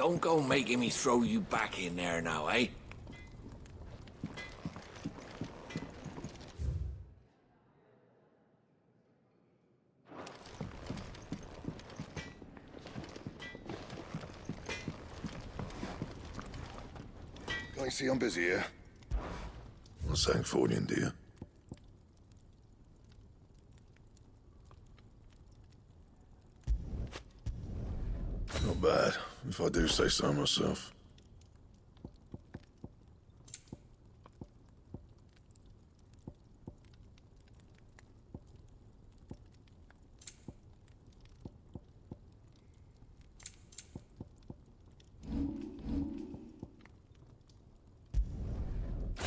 Don't go making me throw you back in there now, eh? Can't you see I'm busy here? I'm saying for you, dear. Not bad, if I do say so myself.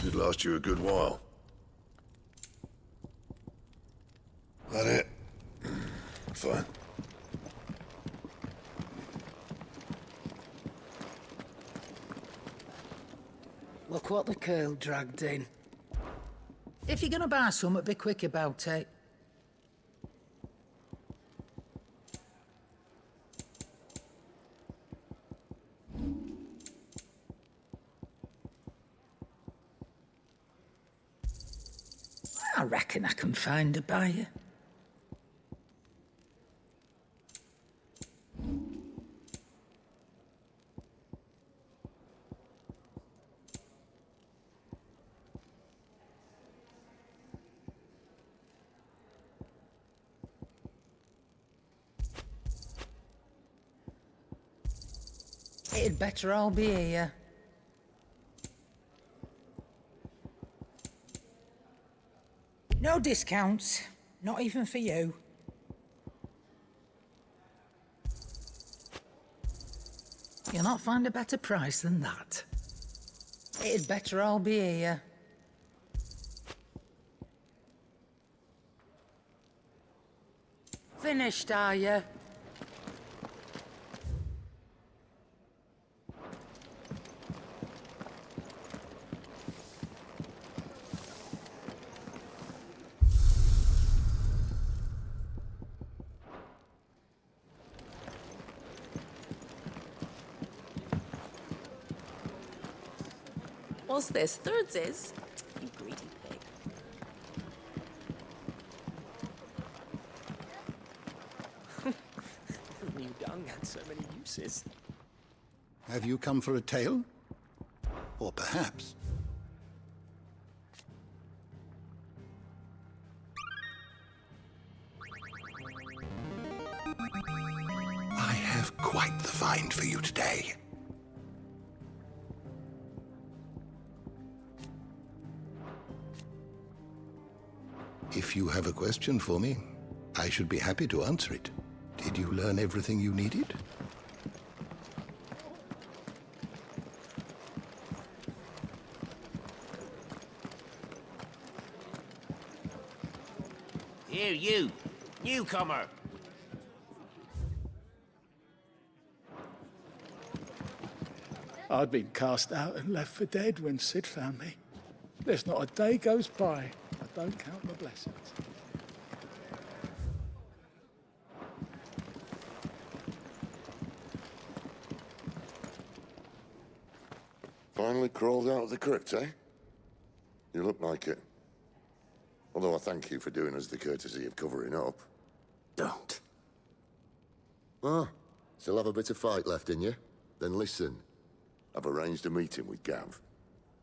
Should last you a good while. That it? Fine. Look what the curl dragged in. If you're gonna buy something, be quick about it. I reckon I can find a buyer. It'd better all be here. No discounts, not even for you. You'll not find a better price than that. It'd better all be here. Finished, are you? What's this? Thirds is? You greedy pig. Who knew dung had so many uses? Have you come for a tale? Or perhaps... I have quite the find for you today. If you have a question for me, I should be happy to answer it. Did you learn everything you needed? Here, you! Newcomer! I'd been cast out and left for dead when Sid found me. There's not a day goes by I don't count my blessings. Finally crawled out of the crypt, eh? You look like it. Although I thank you for doing us the courtesy of covering up. Don't. Ah, still have a bit of fight left in you? Then listen. I've arranged a meeting with Gav.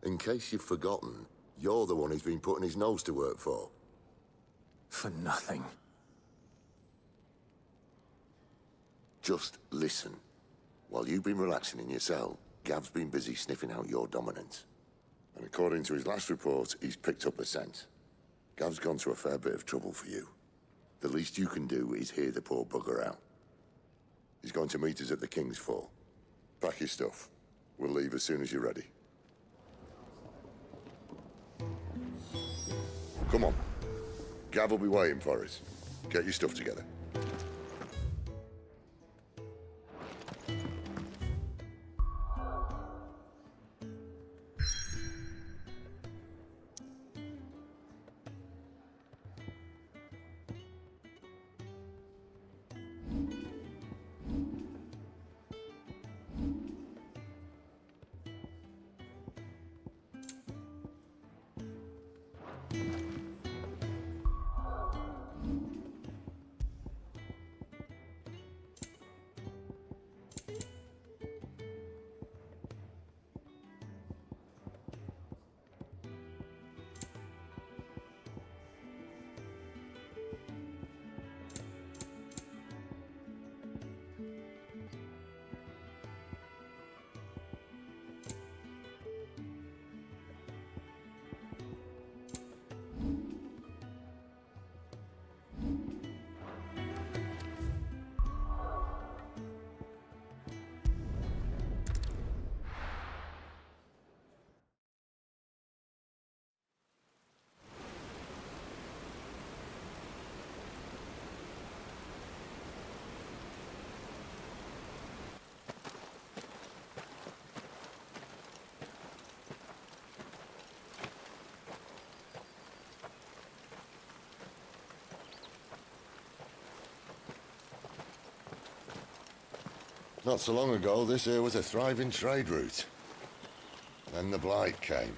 In case you've forgotten, you're the one he's been putting his nose to work for. For nothing. Just listen. While you've been relaxing in your cell, Gav's been busy sniffing out your dominance. And according to his last report, he's picked up a scent. Gav's gone to a fair bit of trouble for you. The least you can do is hear the poor bugger out. He's going to meet us at the King's Fall. Pack your stuff. We'll leave as soon as you're ready. Come on. Gav will be waiting for us. Get your stuff together. Not so long ago, this here was a thriving trade route. Then the Blight came.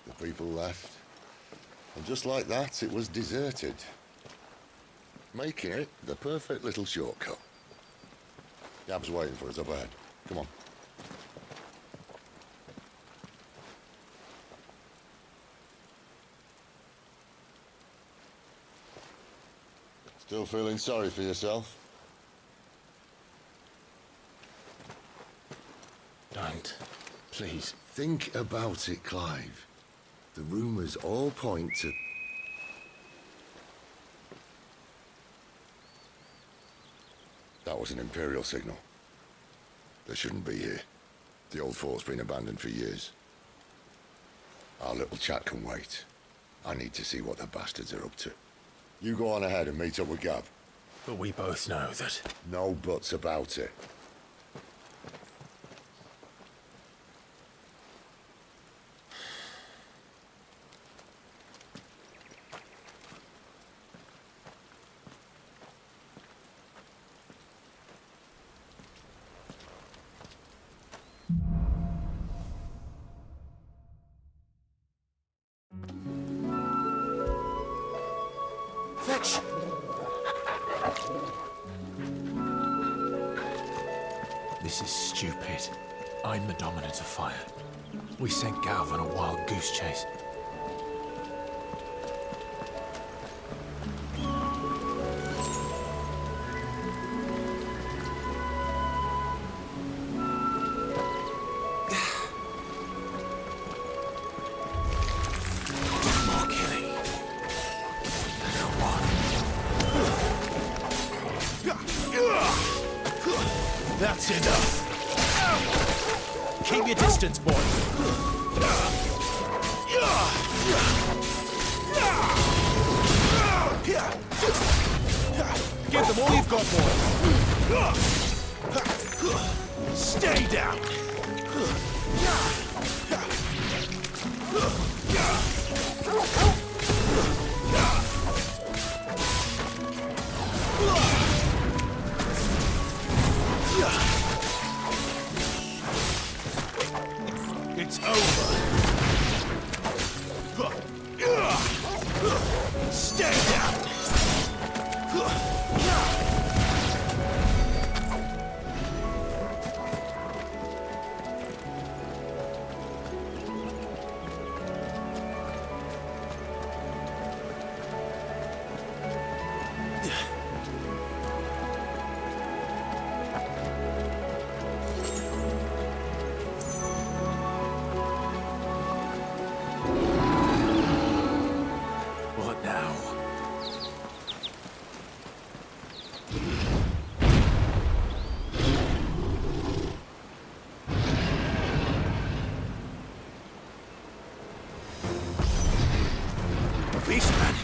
The people left. And just like that, it was deserted. Making it the perfect little shortcut. Gab's waiting for us up ahead. Come on. Still feeling sorry for yourself? Don't. Please. Think about it, Clive. The rumours all point to... That was an Imperial signal. They shouldn't be here. The old fort's been abandoned for years. Our little chat can wait. I need to see what the bastards are up to. You go on ahead and meet up with Gab. But we both know that... No buts about it. Fetch! This is stupid. I'm the dominant of fire. We sent Gav on a wild goose chase. More killing. For what? That's enough. Keep your distance, boy. Give them all you've got, boy. Stay down. It's over. Stay down. What now? Beastman!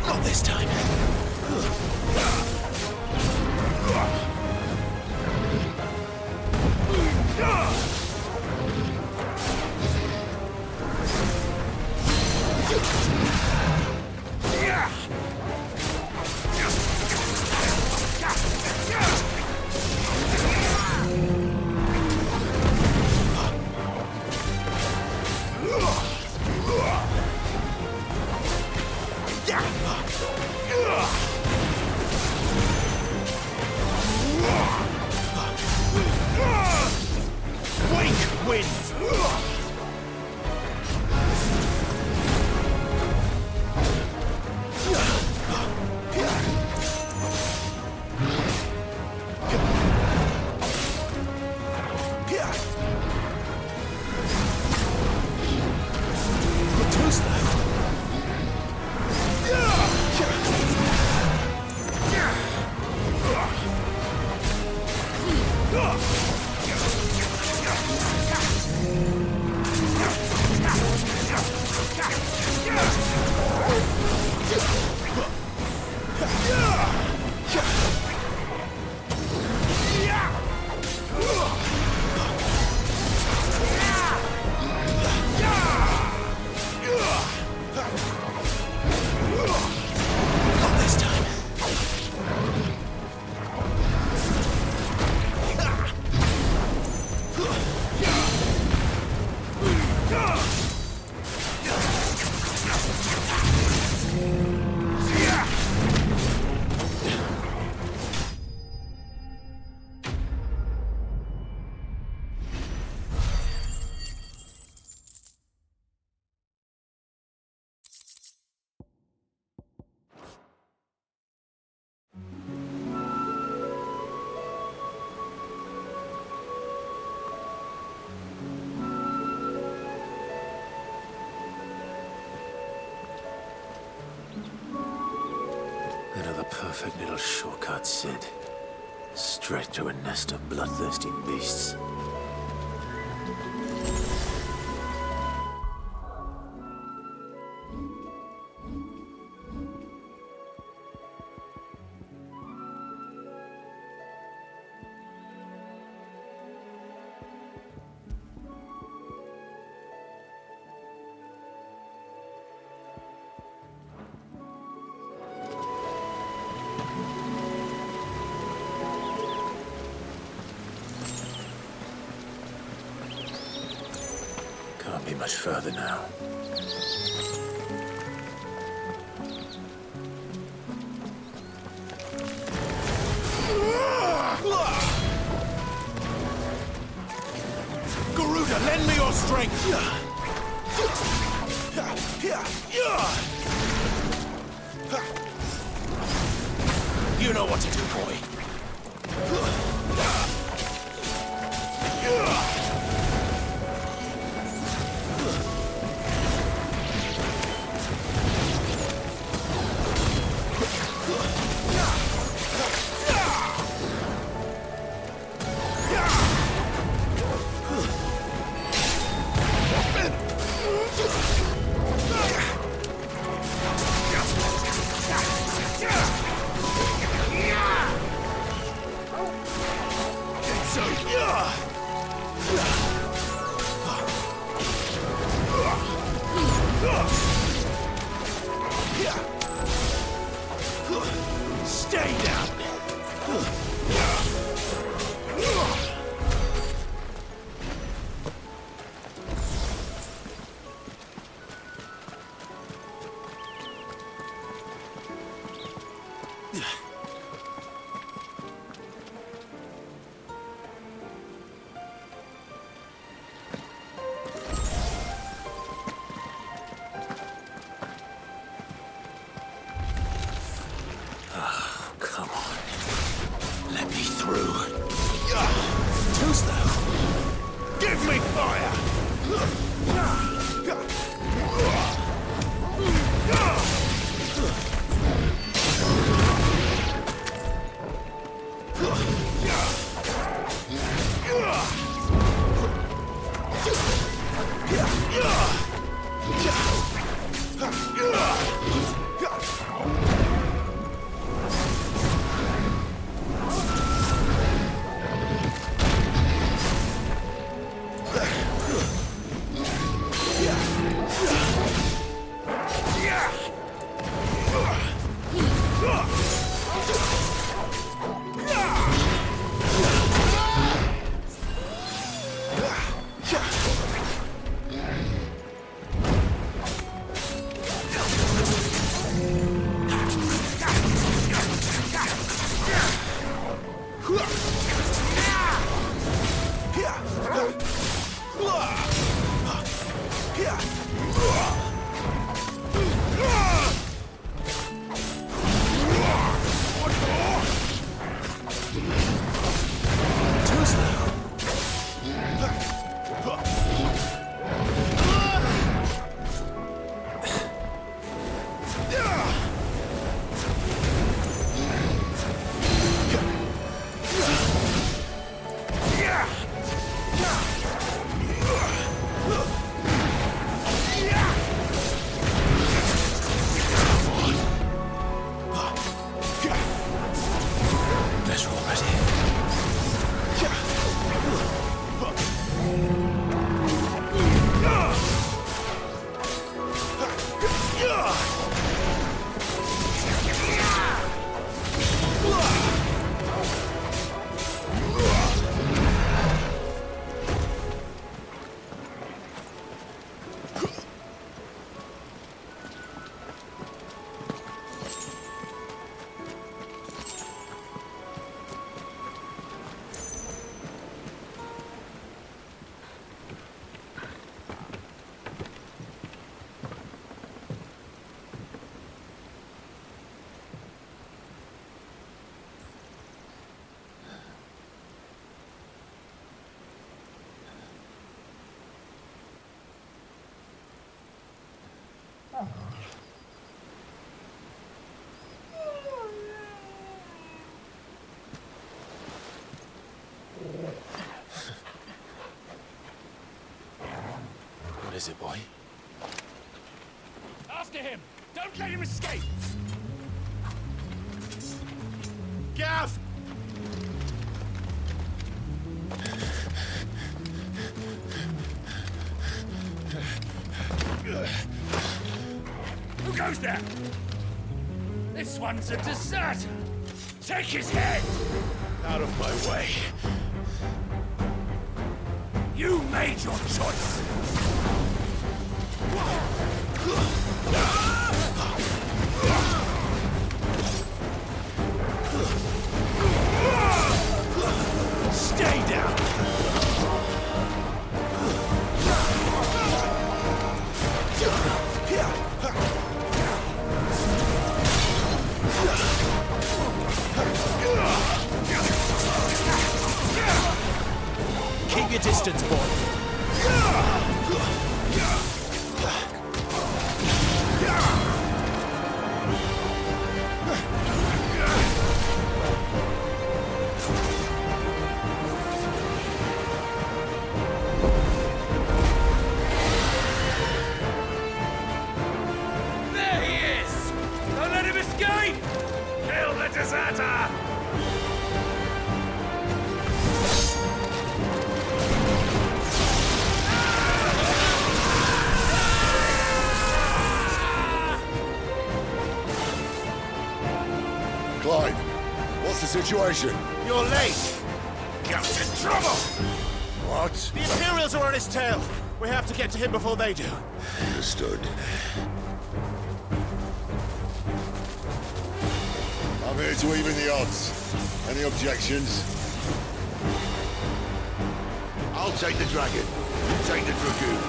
Not this time. Wake wins! Who's left? perfect little shortcut, Sid. Straight to a nest of bloodthirsty beasts. Can't be much further now. Garuda, lend me your strength! You know what to do, boy. Stay down! Come on. Let me through. Tooth though! Give me fire! is it, boy? After him! Don't let him escape! Gav! Who goes there? This one's a deserter! Take his head! Out of my way. You made your choice! Stay down! Keep your distance, boy. There he is! Don't let him escape! Kill the deserter! Clive, what's the situation? You're late! Got in trouble! What? The Imperials are on his tail! We have to get to him before they do. Understood. I'm here to even the odds. Any objections? I'll take the dragon. You take the dragoon.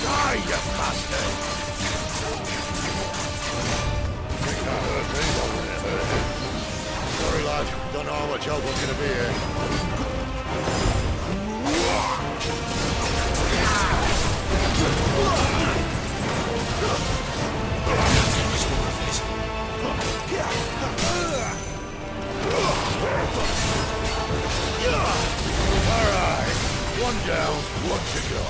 Die, you bastard! Think that hurt me, doesn't it? Sorry, lad. Don't know how much help I'm gonna be here. All right. One down, one to go.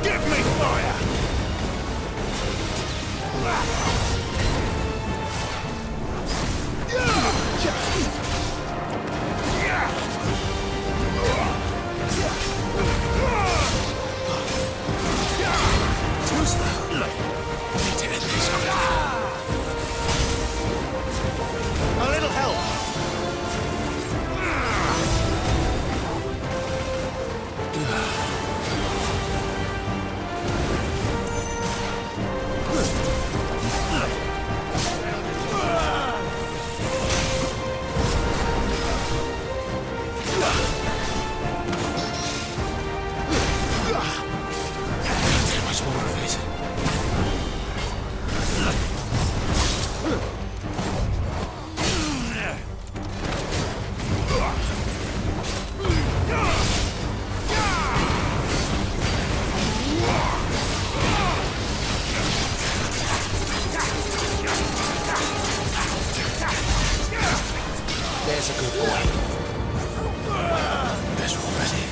Give me fire! Too slow. Need to end this. A little help! Too much more of it. There's a good boy. There's already.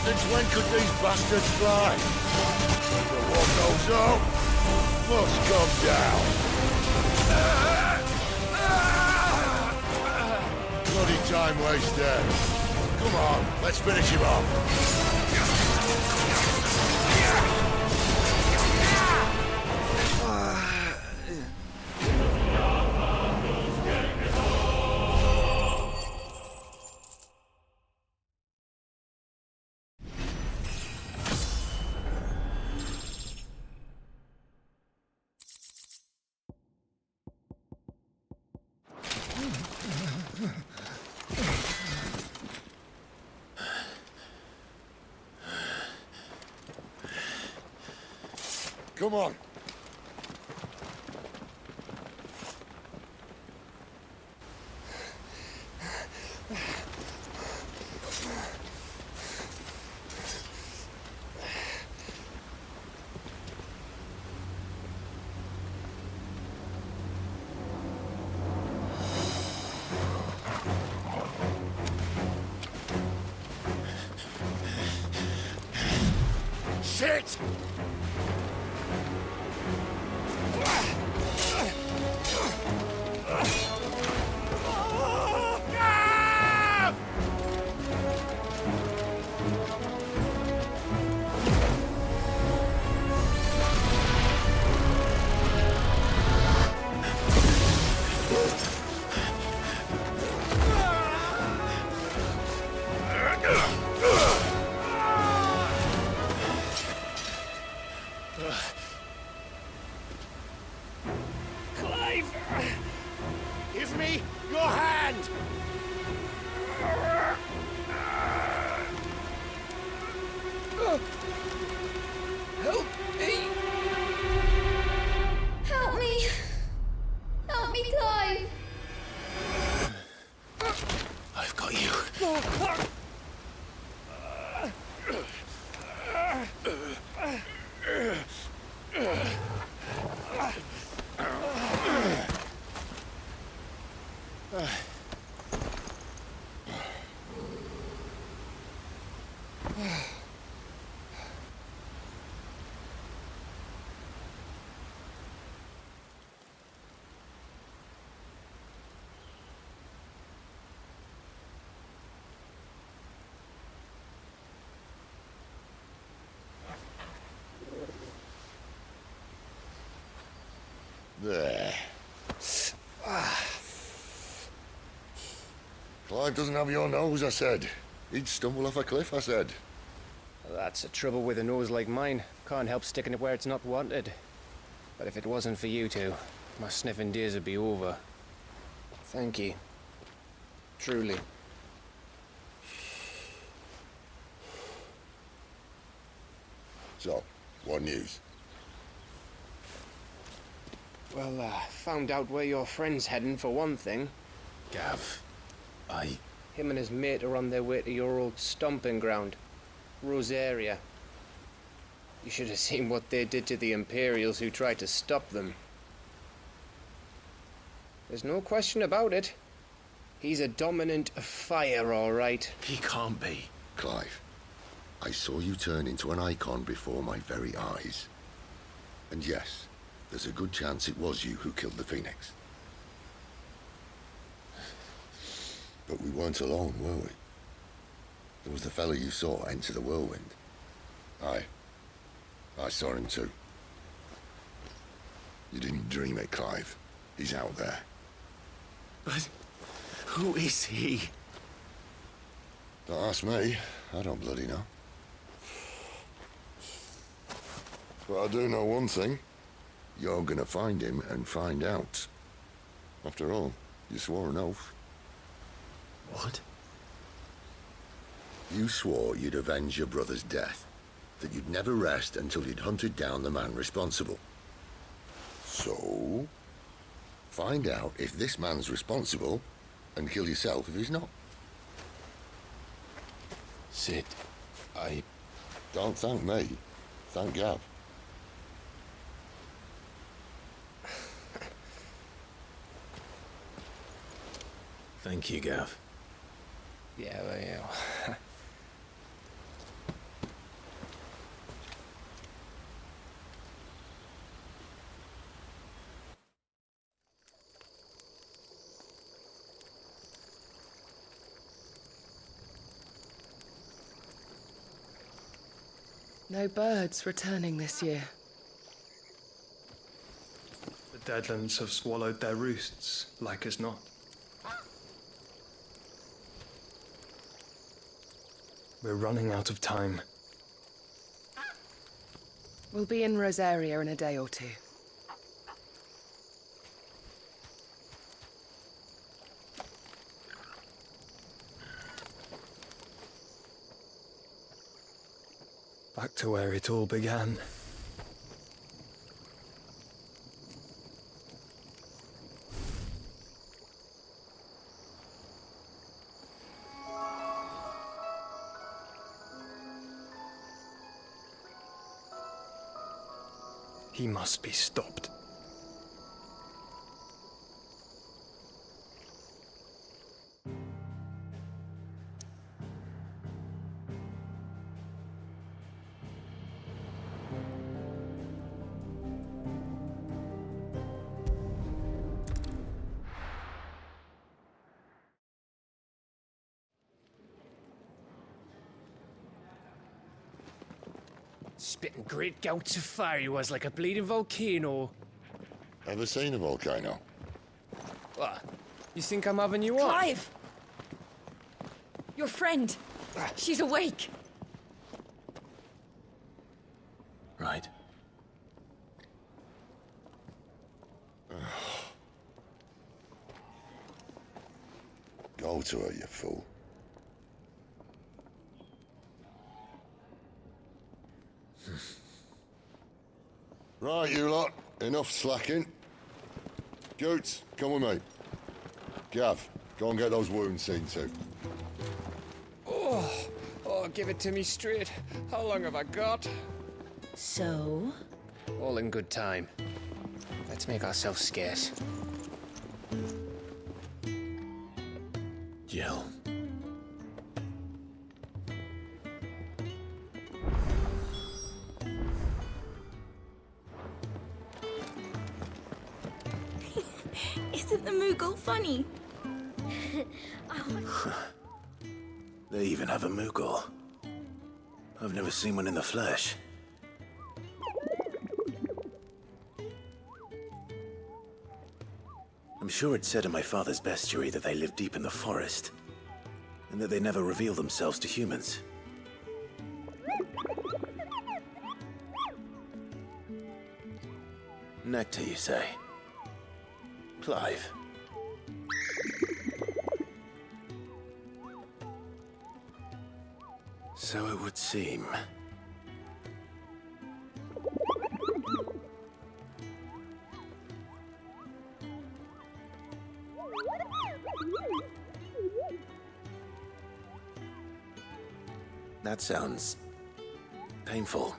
Since when could these bastards fly? The war goes on, must come down. Bloody time waster. Come on, let's finish him off. Come on. Shit! Clive! Give me your hand! Help me! Help me! Help me, Clive! I've got you. There. Clive doesn't have your nose, I said. He'd stumble off a cliff, I said. That's the trouble with a nose like mine. Can't help sticking it where it's not wanted. But if it wasn't for you two, my sniffing days would be over. Thank you. Truly. So, what news? Well, found out where your friend's heading for one thing. Gav, Him and his mate are on their way to your old stomping ground, Rosaria. You should have seen what they did to the Imperials who tried to stop them. There's no question about it. He's a dominant of fire, all right. he can't be. Clive, I saw you turn into an icon before my very eyes. And yes, there's a good chance it was you who killed the Phoenix. But we weren't alone, were we? There was the fellow you saw enter the whirlwind. I saw him too. You didn't dream it, Clive. He's out there. But who is he? Don't ask me. I don't bloody know. But I do know one thing. You're gonna find him and find out. After all, you swore an oath. What? You swore you'd avenge your brother's death. That you'd never rest until you'd hunted down the man responsible. So, find out if this man's responsible and kill yourself if he's not. Sid, Don't thank me. Thank Gav. Thank you, Gav. Yeah, well. No birds returning this year. The Deadlands have swallowed their roosts, like as not. We're running out of time. We'll be in Rosaria in a day or two. Back to where it all began. He must be stopped. Spitting great gouts of fire he was, like a bleeding volcano. Ever seen a volcano? What? You think I'm having you on? Clive! Your friend. She's awake. Right. Go to her, you fool. Right, you lot. Enough slacking. Goots, come with me. Gav, go and get those wounds seen to. Oh, give it to me straight. How long have I got? So? All in good time. Let's make ourselves scarce. Jill. Isn't the Moogle funny? They even have a Moogle. I've never seen one in the flesh. I'm sure it said in my father's bestiary that they live deep in the forest, and that they never reveal themselves to humans. Nectar, you say? Clive. So it would seem. That sounds painful.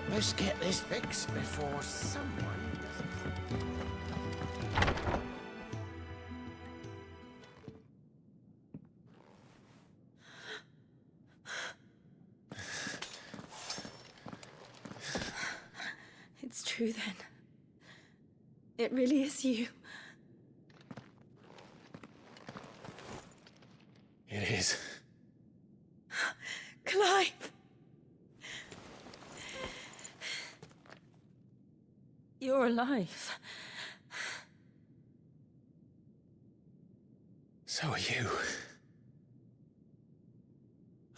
Let's get this fixed before someone... It's true then. It really is you. It is. Clive! You're alive. So are you.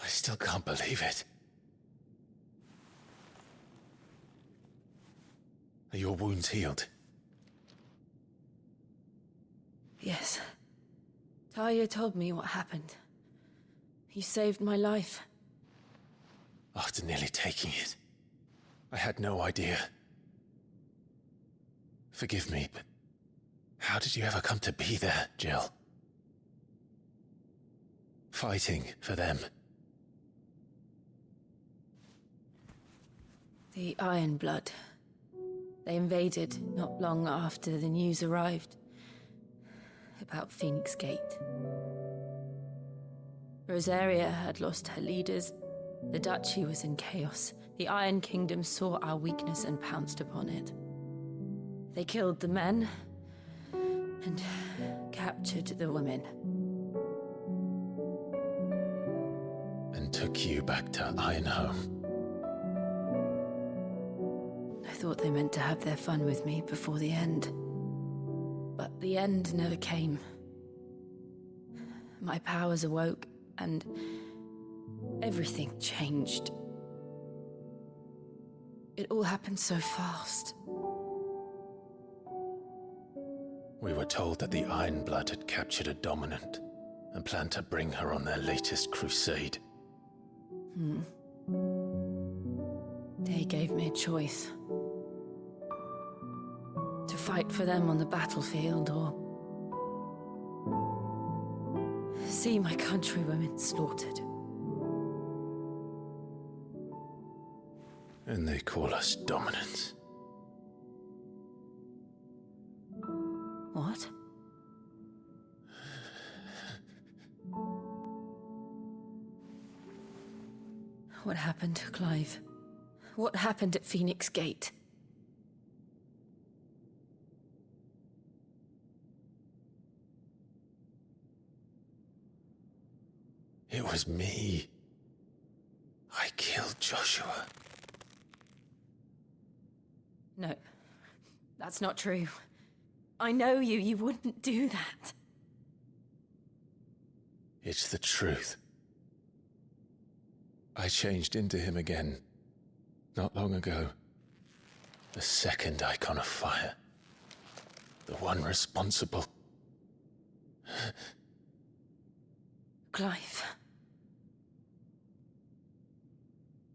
I still can't believe it. Are your wounds healed? Yes. Talia told me what happened. You saved my life. After nearly taking it, I had no idea. Forgive me, but how did you ever come to be there, Jill? Fighting for them. The Iron Blood. They invaded not long after the news arrived about Phoenix Gate. Rosaria had lost her leaders. The Duchy was in chaos. The Iron Kingdom saw our weakness and pounced upon it. They killed the men and captured the women. And took you back to Ironhome. I thought they meant to have their fun with me before the end. But the end never came. My powers awoke, and everything changed. It all happened so fast. We were told that the Iron Blood had captured a dominant and planned to bring her on their latest crusade. They gave me a choice. fight for them on the battlefield or see my countrywomen slaughtered. And they call us dominants. What? What happened, Clive? What happened at Phoenix Gate? It was me. I killed Joshua. No, that's not true. I know you. You wouldn't do that. It's the truth. I changed into him again, not long ago. The second icon of fire. The one responsible. Clive.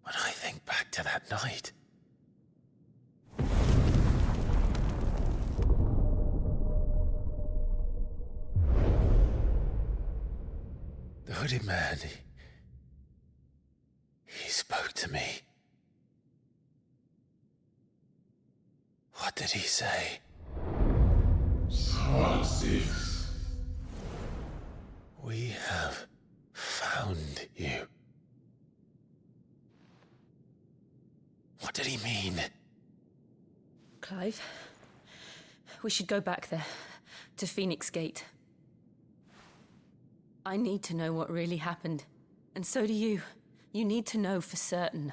When I think back to that night... The hooded man, he spoke to me. What did he say? XVI. We have found you. What did he mean? Clive, we should go back there, to Phoenix Gate. I need to know what really happened, and so do you. You need to know for certain.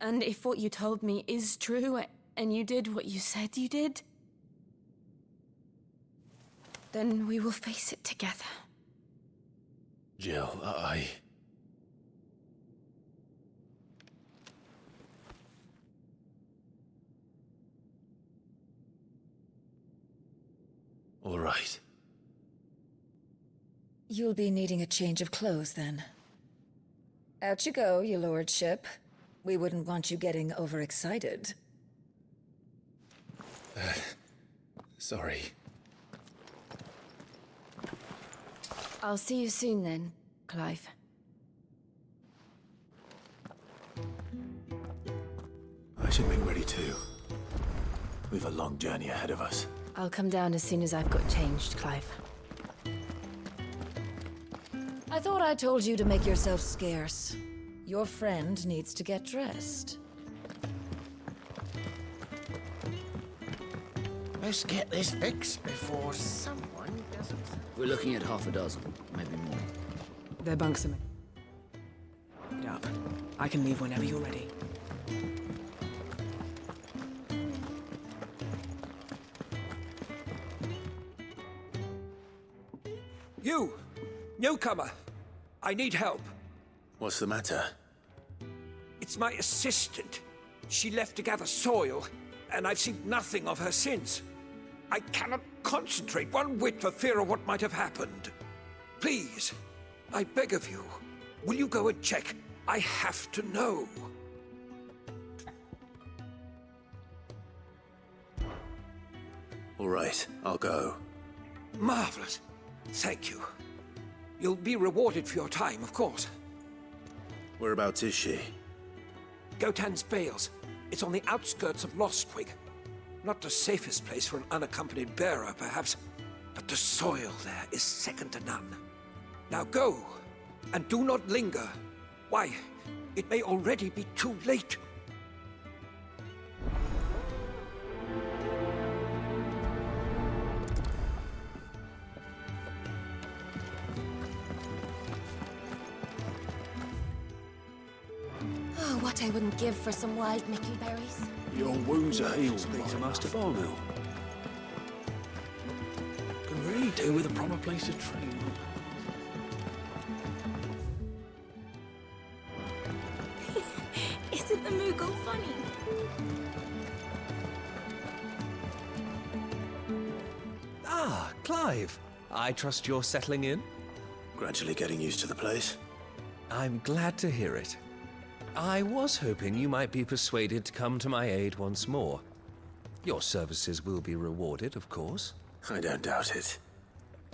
And if what you told me is true, and you did what you said you did, then we will face it together. Jill, All right. You'll be needing a change of clothes, then. Out you go, your lordship. We wouldn't want you getting overexcited. Sorry. I'll see you soon then, Clive. I should make ready too. We've a long journey ahead of us. I'll come down as soon as I've got changed, Clive. I thought I told you to make yourself scarce. Your friend needs to get dressed. Let's get this fixed before someone doesn't... We're looking at half a dozen, maybe more. Their bunks are... Get up. I can leave whenever you're ready. You! Newcomer! I need help. What's the matter? It's my assistant. She left to gather soil, and I've seen nothing of her since. I cannot concentrate one whit for fear of what might have happened. Please, I beg of you, will you go and check? I have to know. All right, I'll go. Marvelous. Thank you. You'll be rewarded for your time, of course. Whereabouts is she? Gotan's Bales. It's on the outskirts of Lostwig. Not the safest place for an unaccompanied bearer, perhaps, but the soil there is second to none. Now go, and do not linger. Why, it may already be too late. Oh, what I wouldn't give for some wild Mickey berries. Your wounds are healed. Speak to Master Barmill. Can really do with a proper place to train. Isn't the Moogle funny? Ah, Clive. I trust you're settling in? Gradually getting used to the place. I'm glad to hear it. I was hoping you might be persuaded to come to my aid once more. Your services will be rewarded, of course. I don't doubt it.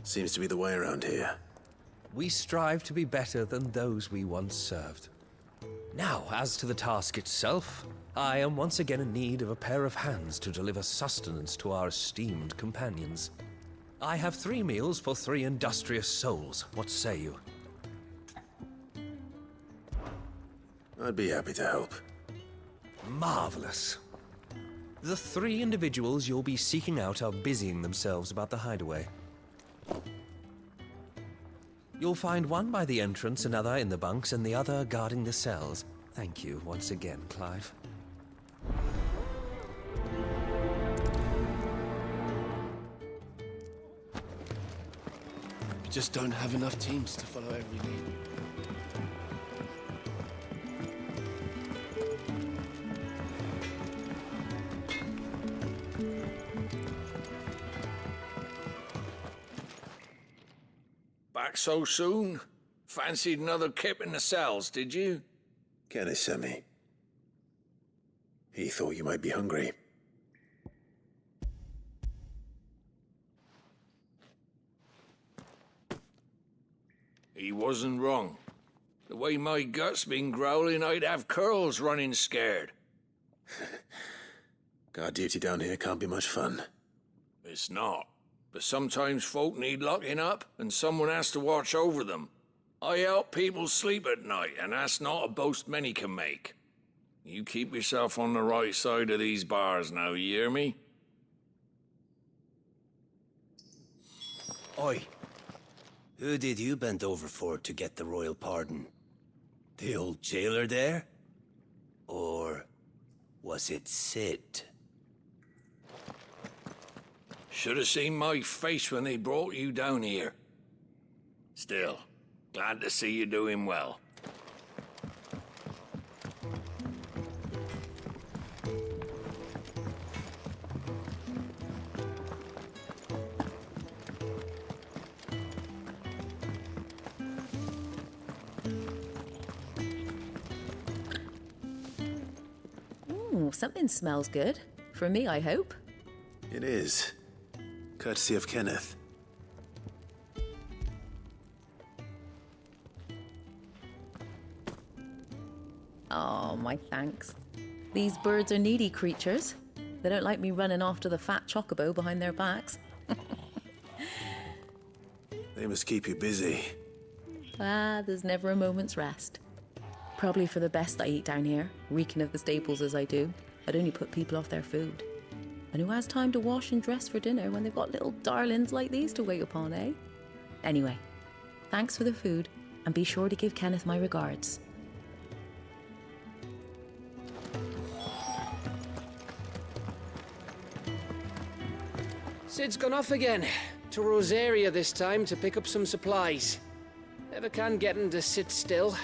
Seems to be the way around here. We strive to be better than those we once served. Now, as to the task itself, I am once again in need of a pair of hands to deliver sustenance to our esteemed companions. I have 3 meals for 3 industrious souls. What say you? I'd be happy to help. Marvelous. The 3 individuals you'll be seeking out are busying themselves about the hideaway. You'll find one by the entrance, another in the bunks, and the other guarding the cells. Thank you once again, Clive. We just don't have enough teams to follow every lead. Back so soon? Fancied another kip in the cells, did you? Kenneth sent me. He thought you might be hungry. He wasn't wrong. The way my gut's been growling, I'd have curls running scared. Guard duty down here can't be much fun. It's not. But sometimes folk need locking up, and someone has to watch over them. I help people sleep at night, and that's not a boast many can make. You keep yourself on the right side of these bars now, you hear me? Oi. Who did you bend over for to get the royal pardon? The old jailer there? Or was it Sid? Should have seen my face when they brought you down here. Still, glad to see you doing well. Ooh, something smells good. For me, I hope. It is. Courtesy of Kenneth. Oh, my thanks. These birds are needy creatures. They don't like me running after the fat chocobo behind their backs. They must keep you busy. Ah, there's never a moment's rest. Probably for the best I eat down here, reeking of the staples as I do. I'd only put people off their food. And who has time to wash and dress for dinner when they've got little darlings like these to wait upon, eh? Anyway, thanks for the food, and be sure to give Kenneth my regards. Sid's gone off again. To Rosaria this time to pick up some supplies. Never can get him to sit still.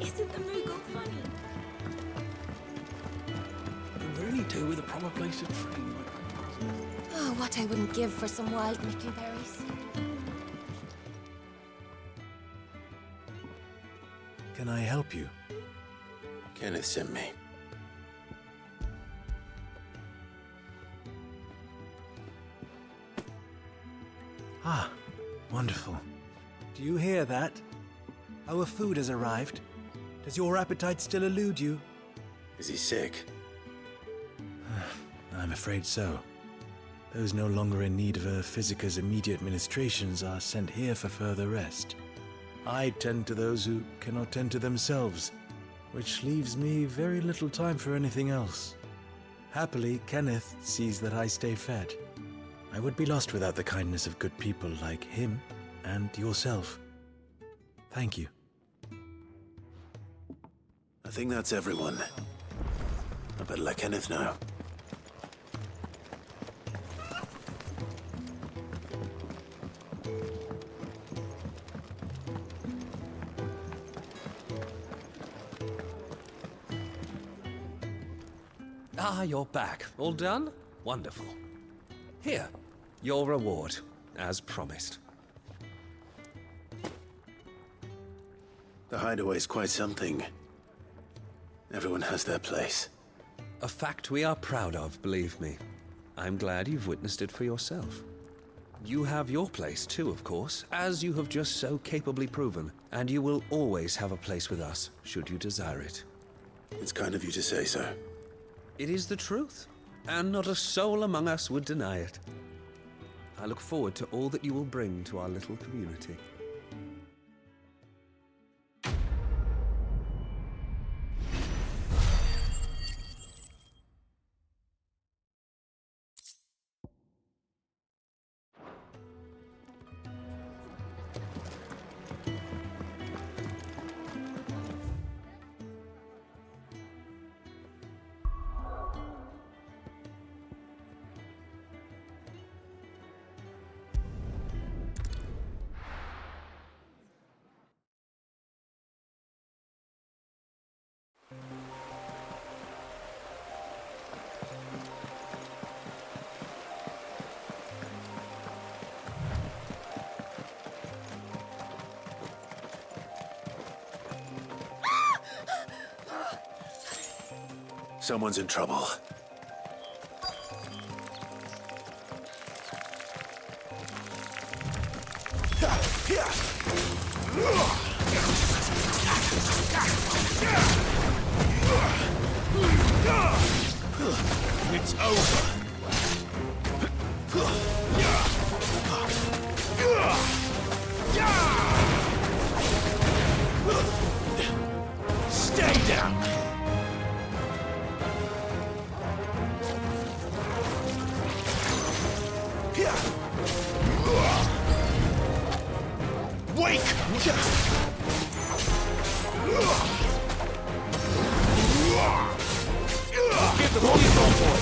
Isn't the Moogle funny? We really do with a proper place to train. Oh, what I wouldn't give for some wild mickleberries. Can I help you? Kenneth sent me. Ah, wonderful. Do you hear that? Our food has arrived. Does your appetite still elude you? Is he sick? I'm afraid so. Those no longer in need of a Physica's immediate ministrations are sent here for further rest. I tend to those who cannot tend to themselves, which leaves me very little time for anything else. Happily, Kenneth sees that I stay fed. I would be lost without the kindness of good people like him and yourself. Thank you. I think that's everyone. I better let Kenneth know. Ah, you're back. All done? Wonderful. Here, your reward, as promised. The hideaway's quite something. Everyone has their place. A fact we are proud of, believe me. I'm glad you've witnessed it for yourself. You have your place too, of course, as you have just so capably proven, and you will always have a place with us, should you desire it. It's kind of you to say so. It is the truth, and not a soul among us would deny it. I look forward to all that you will bring to our little community. Someone's in trouble. It's over. Stay down. Wake! Give the police on board!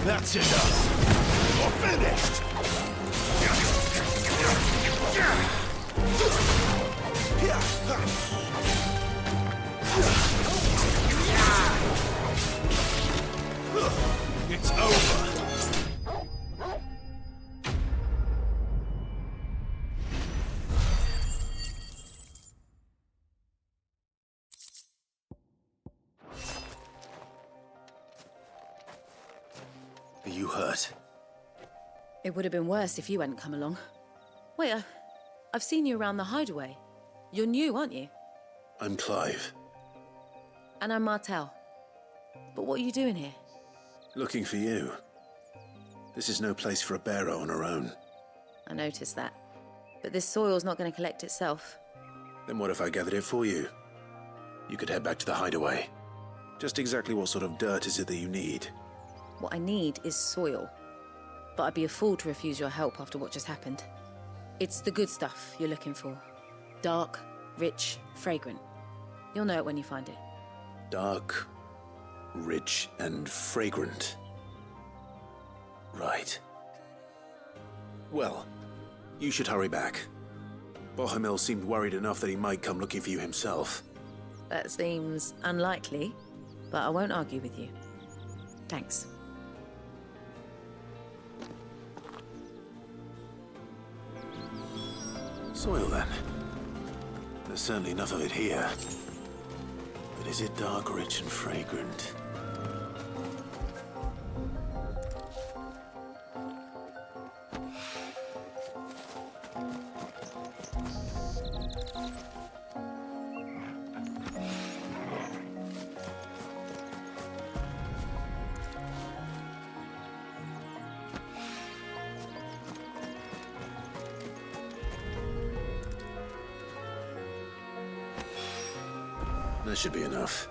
That's enough! You're finished! It's over! Are you hurt? It would have been worse if you hadn't come along. Wait, I've seen you around the hideaway. You're new, aren't you? I'm Clive. And I'm Martel. But what are you doing here? Looking for you. This is no place for a bearer on her own. I noticed that. But this soil's not going to collect itself. Then what if I gathered it for you? You could head back to the hideaway. Just exactly what sort of dirt is it that you need? What I need is soil. But I'd be a fool to refuse your help after what just happened. It's the good stuff you're looking for. Dark, rich, fragrant. You'll know it when you find it. Dark, rich, and fragrant. Right. Well, you should hurry back. Bohemil seemed worried enough that he might come looking for you himself. That seems unlikely, but I won't argue with you. Thanks. Soil, then. There's certainly enough of it here. But is it dark, rich, and fragrant? That should be enough.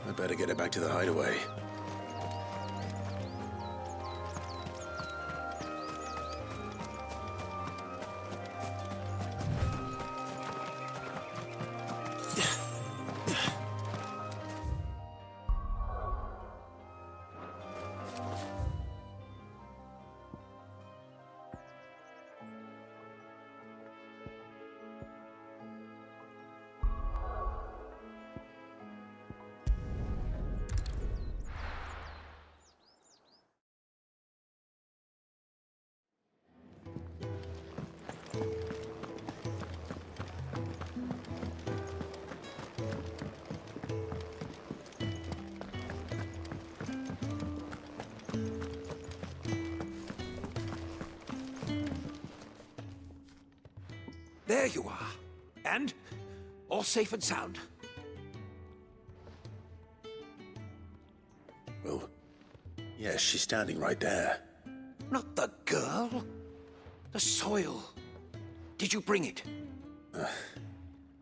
I better get it back to the hideaway. There you are. And all safe and sound. Well, yes, she's standing right there. Not the girl. The soil. Did you bring it?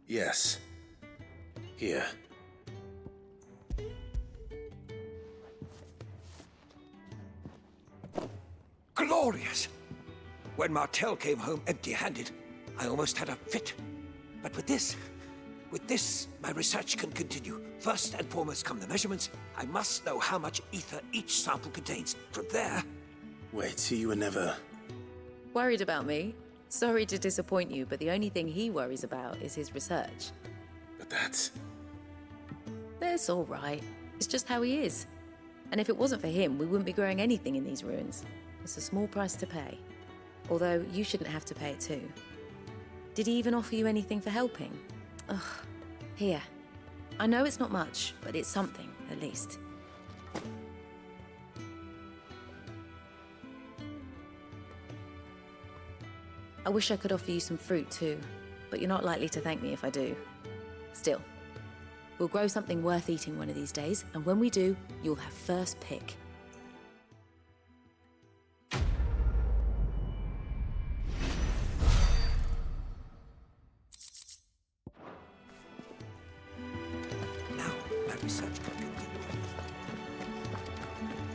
Yes. Here. Glorious! When Martel came home empty-handed, I almost had a fit. But with this, my research can continue. First and foremost come the measurements. I must know how much ether each sample contains. From there... Wait, so you were never... Worried about me? Sorry to disappoint you, but the only thing he worries about is his research. But that's... That's all right. It's just how he is. And if it wasn't for him, we wouldn't be growing anything in these ruins. It's a small price to pay. Although, you shouldn't have to pay it too. Did he even offer you anything for helping? Ugh. Here. I know it's not much, but it's something, at least. I wish I could offer you some fruit too, but you're not likely to thank me if I do. Still, we'll grow something worth eating one of these days, and when we do, you'll have first pick. Now, my research can continue.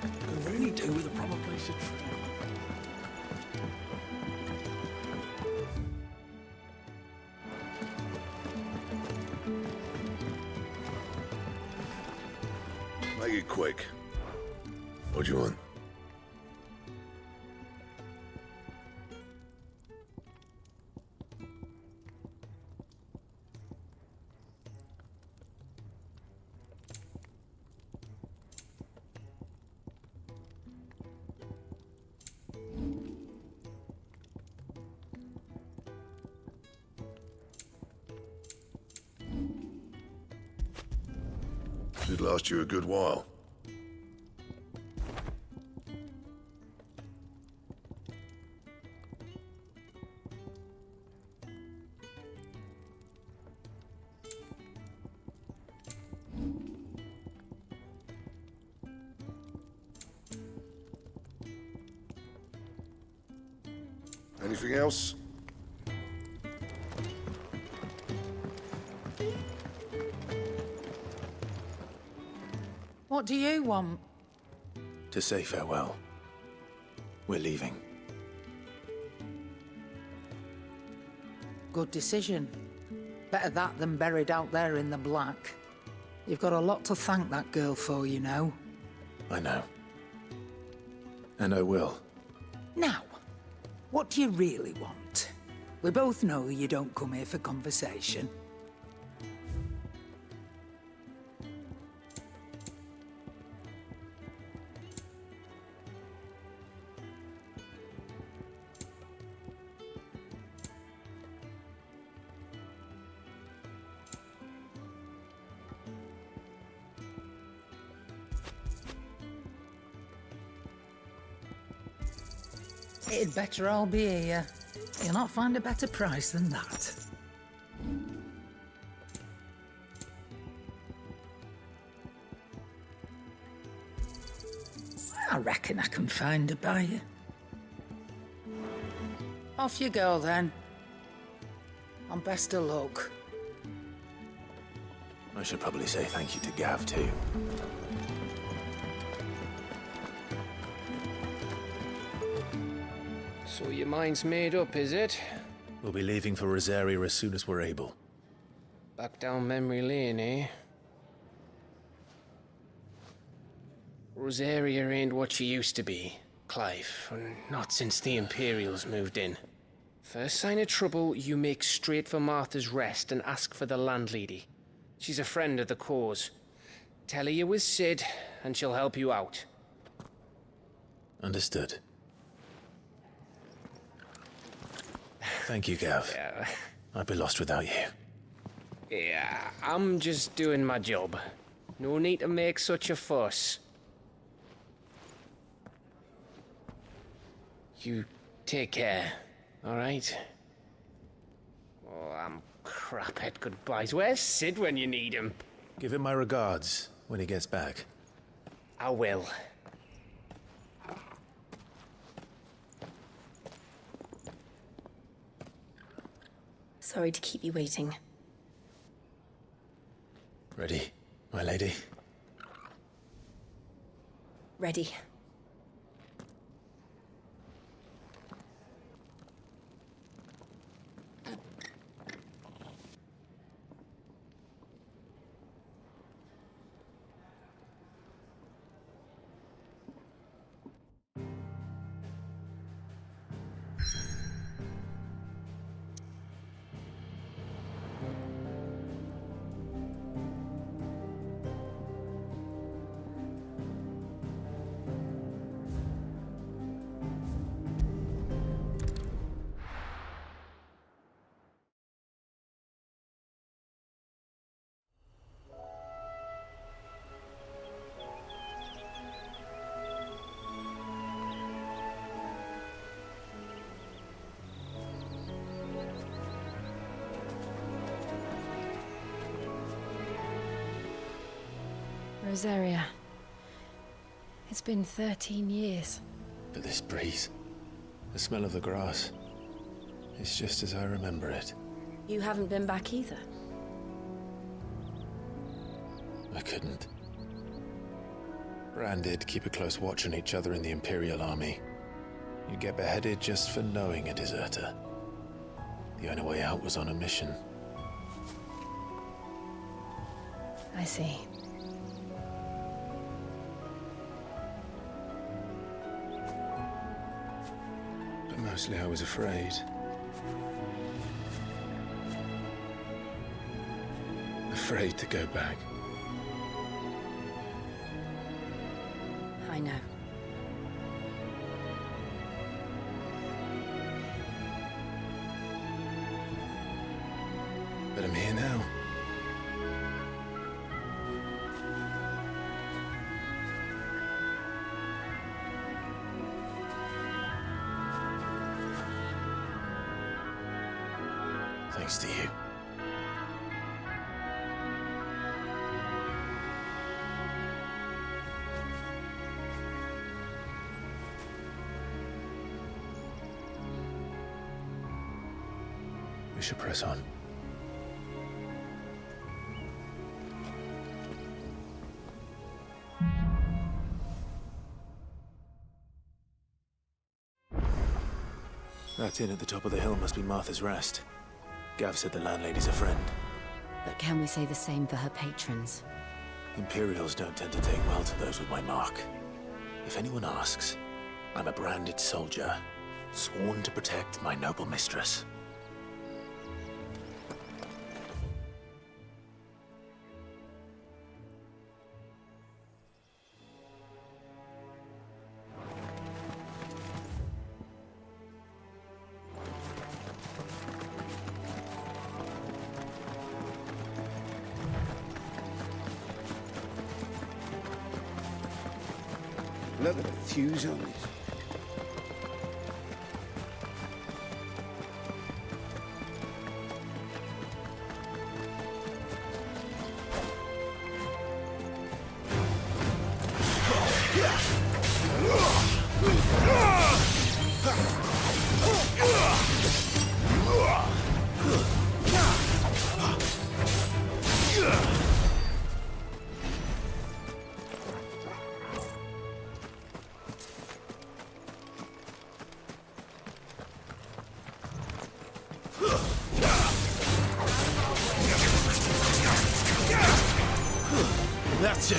Can really do with a proper place to train. Make it quick. What do you want? Should last you a good while. Anything else? What do you want? To say farewell. We're leaving. Good decision. Better that than buried out there in the black. You've got a lot to thank that girl for, you know. I know. And I will. Now, what do you really want? We both know you don't come here for conversation. It'd better all be here. You'll not find a better price than that. I reckon I can find a buyer. Off you go then. And best of luck. I should probably say thank you to Gav too. So your mind's made up, is it? We'll be leaving for Rosaria as soon as we're able. Back down memory lane, eh? Rosaria ain't what she used to be, Clive. Not since the Imperials moved in. First sign of trouble, you make straight for Martha's Rest and ask for the landlady. She's a friend of the cause. Tell her you was Sid, and she'll help you out. Understood. Thank you, Gav. Yeah. I'd be lost without you. Yeah, I'm just doing my job. No need to make such a fuss. You take care, all right? Craphead goodbyes. Where's Sid when you need him? Give him my regards when he gets back. I will. Sorry to keep you waiting. Ready, my lady? Ready. Rosaria. It's been 13 years. But this breeze, the smell of the grass, it's just as I remember it. You haven't been back either. I couldn't. Bran did keep a close watch on each other in the Imperial Army. You'd get beheaded just for knowing a deserter. The only way out was on a mission. I see. But mostly I was afraid. Afraid to go back. I know. But I'm here now. Thanks to you. We should press on. That inn at the top of the hill must be Martha's Rest. Gav said the landlady's a friend. But can we say the same for her patrons? Imperials don't tend to take well to those with my mark. If anyone asks, I'm a branded soldier, sworn to protect my noble mistress. Look at the fuse on this. That's it.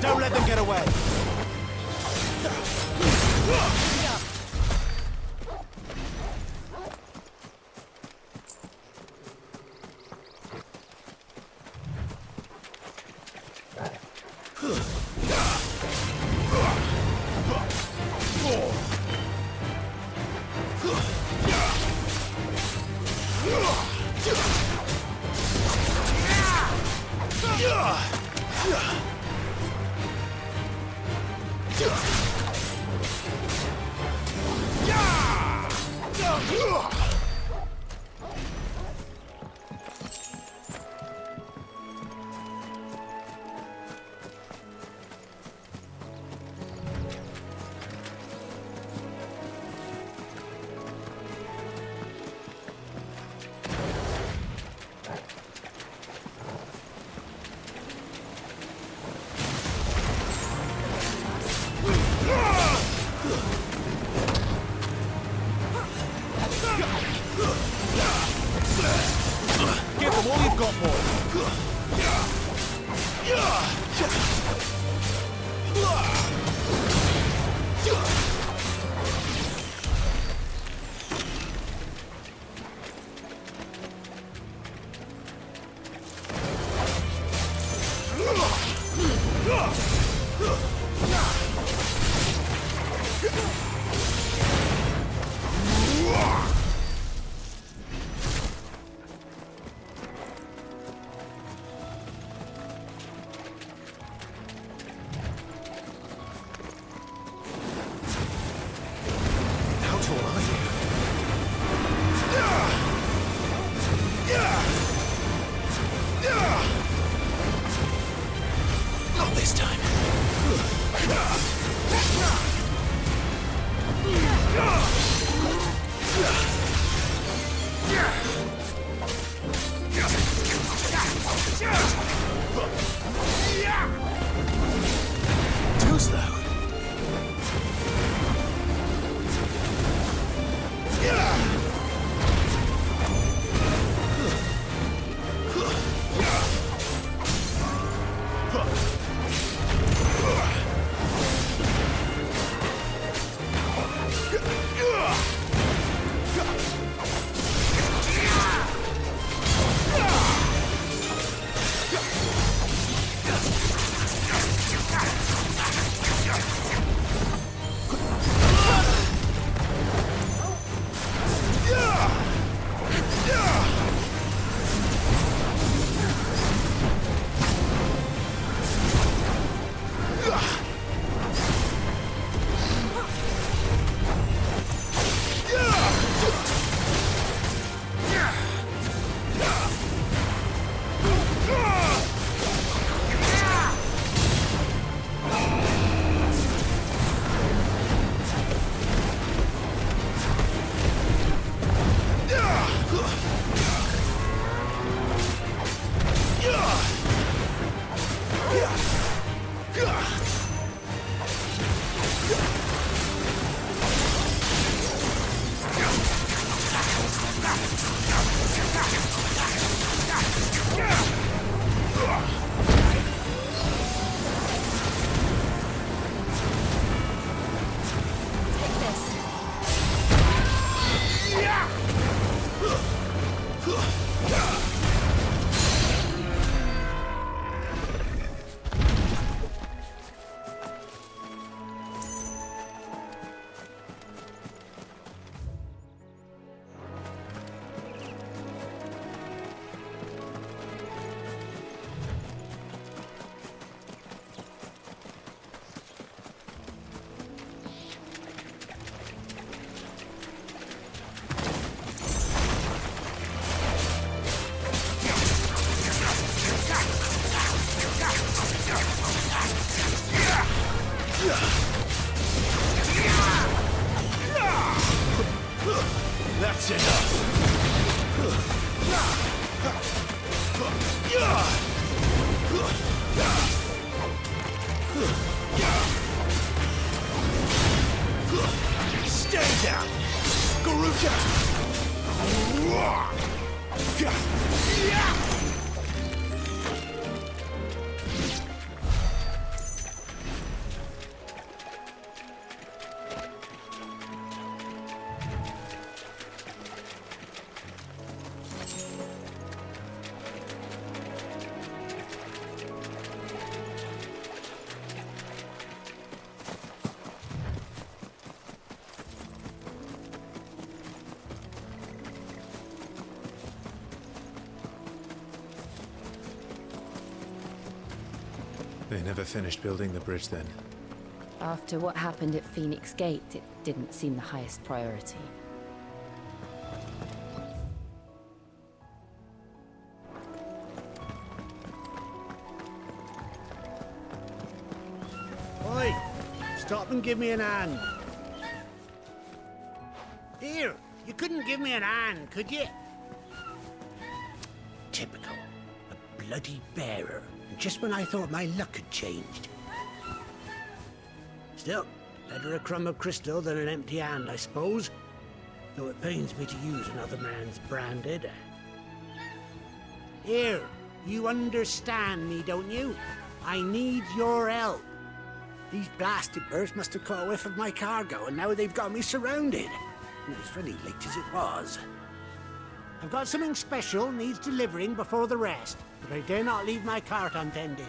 Don't let them get away. shot, boy. How tall are you? Not this time. Too slow. That's enough. Stay down! Garuka! They never finished building the bridge then. After what happened at Phoenix Gate, it didn't seem the highest priority. Oi! Stop and give me an hand. Here, you couldn't give me an hand, could you? Typical. A bloody bearer. Just when I thought my luck had changed. Still, better a crumb of crystal than an empty hand, I suppose. Though it pains me to use another man's branded. Here, you understand me, don't you? I need your help. These blasted birds must have caught a whiff of my cargo, and now they've got me surrounded. And it was very late as it was. I've got something special needs delivering before the rest, but I dare not leave my cart untended.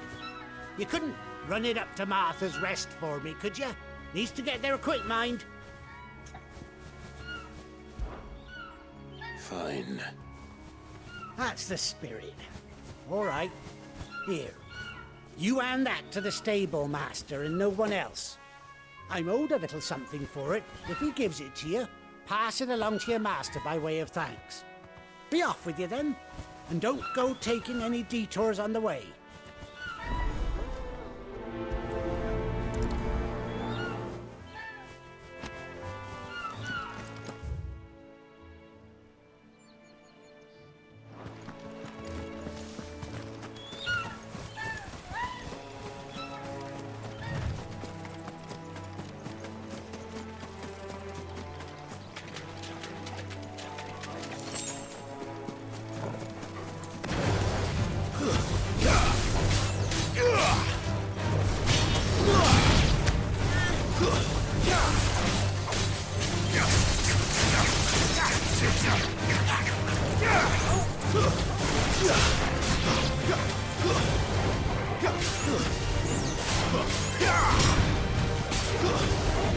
You couldn't run it up to Martha's Rest for me, could you? Needs to get there quick, mind. Fine. That's the spirit. All right. Here. You hand that to the stable master and no one else. I'm owed a little something for it. If he gives it to you, pass it along to your master by way of thanks. Be off with you then, and don't go taking any detours on the way.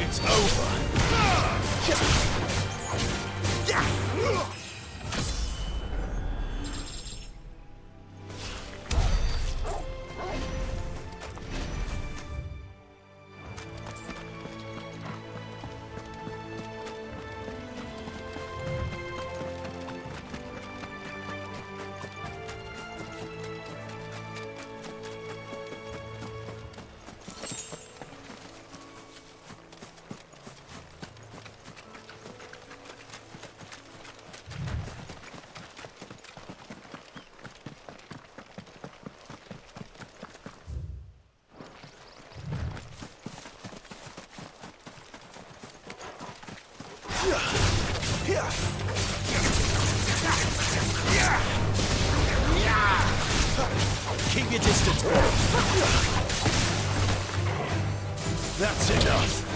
It's over. Keep your distance. That's enough.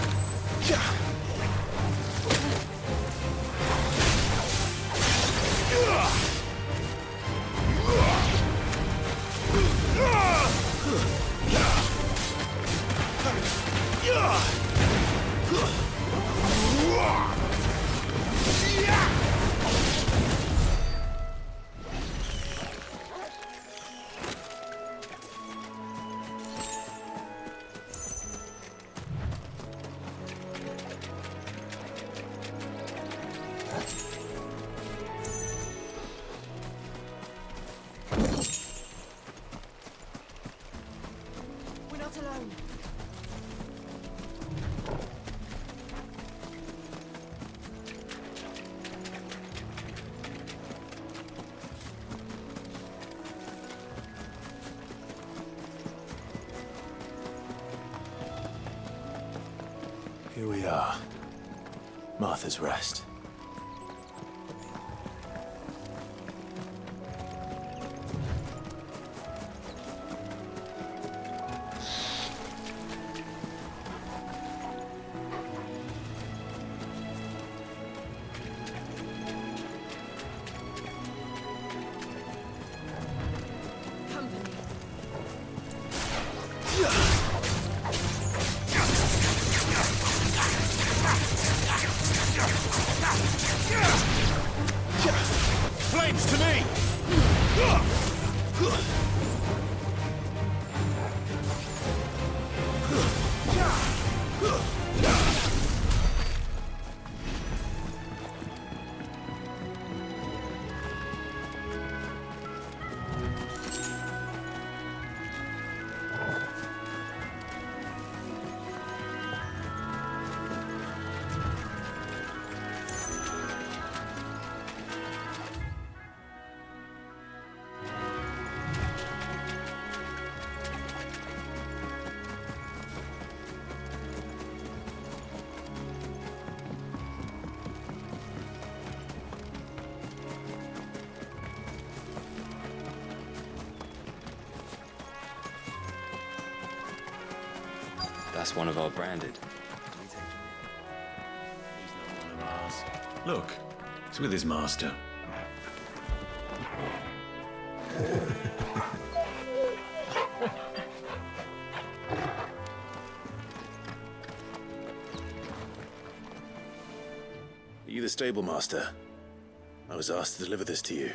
We're not alone. Here we are. Martha's Rest. Flames to me! That's one of our branded. Look, it's with his master. Are you the stable master? I was asked to deliver this to you.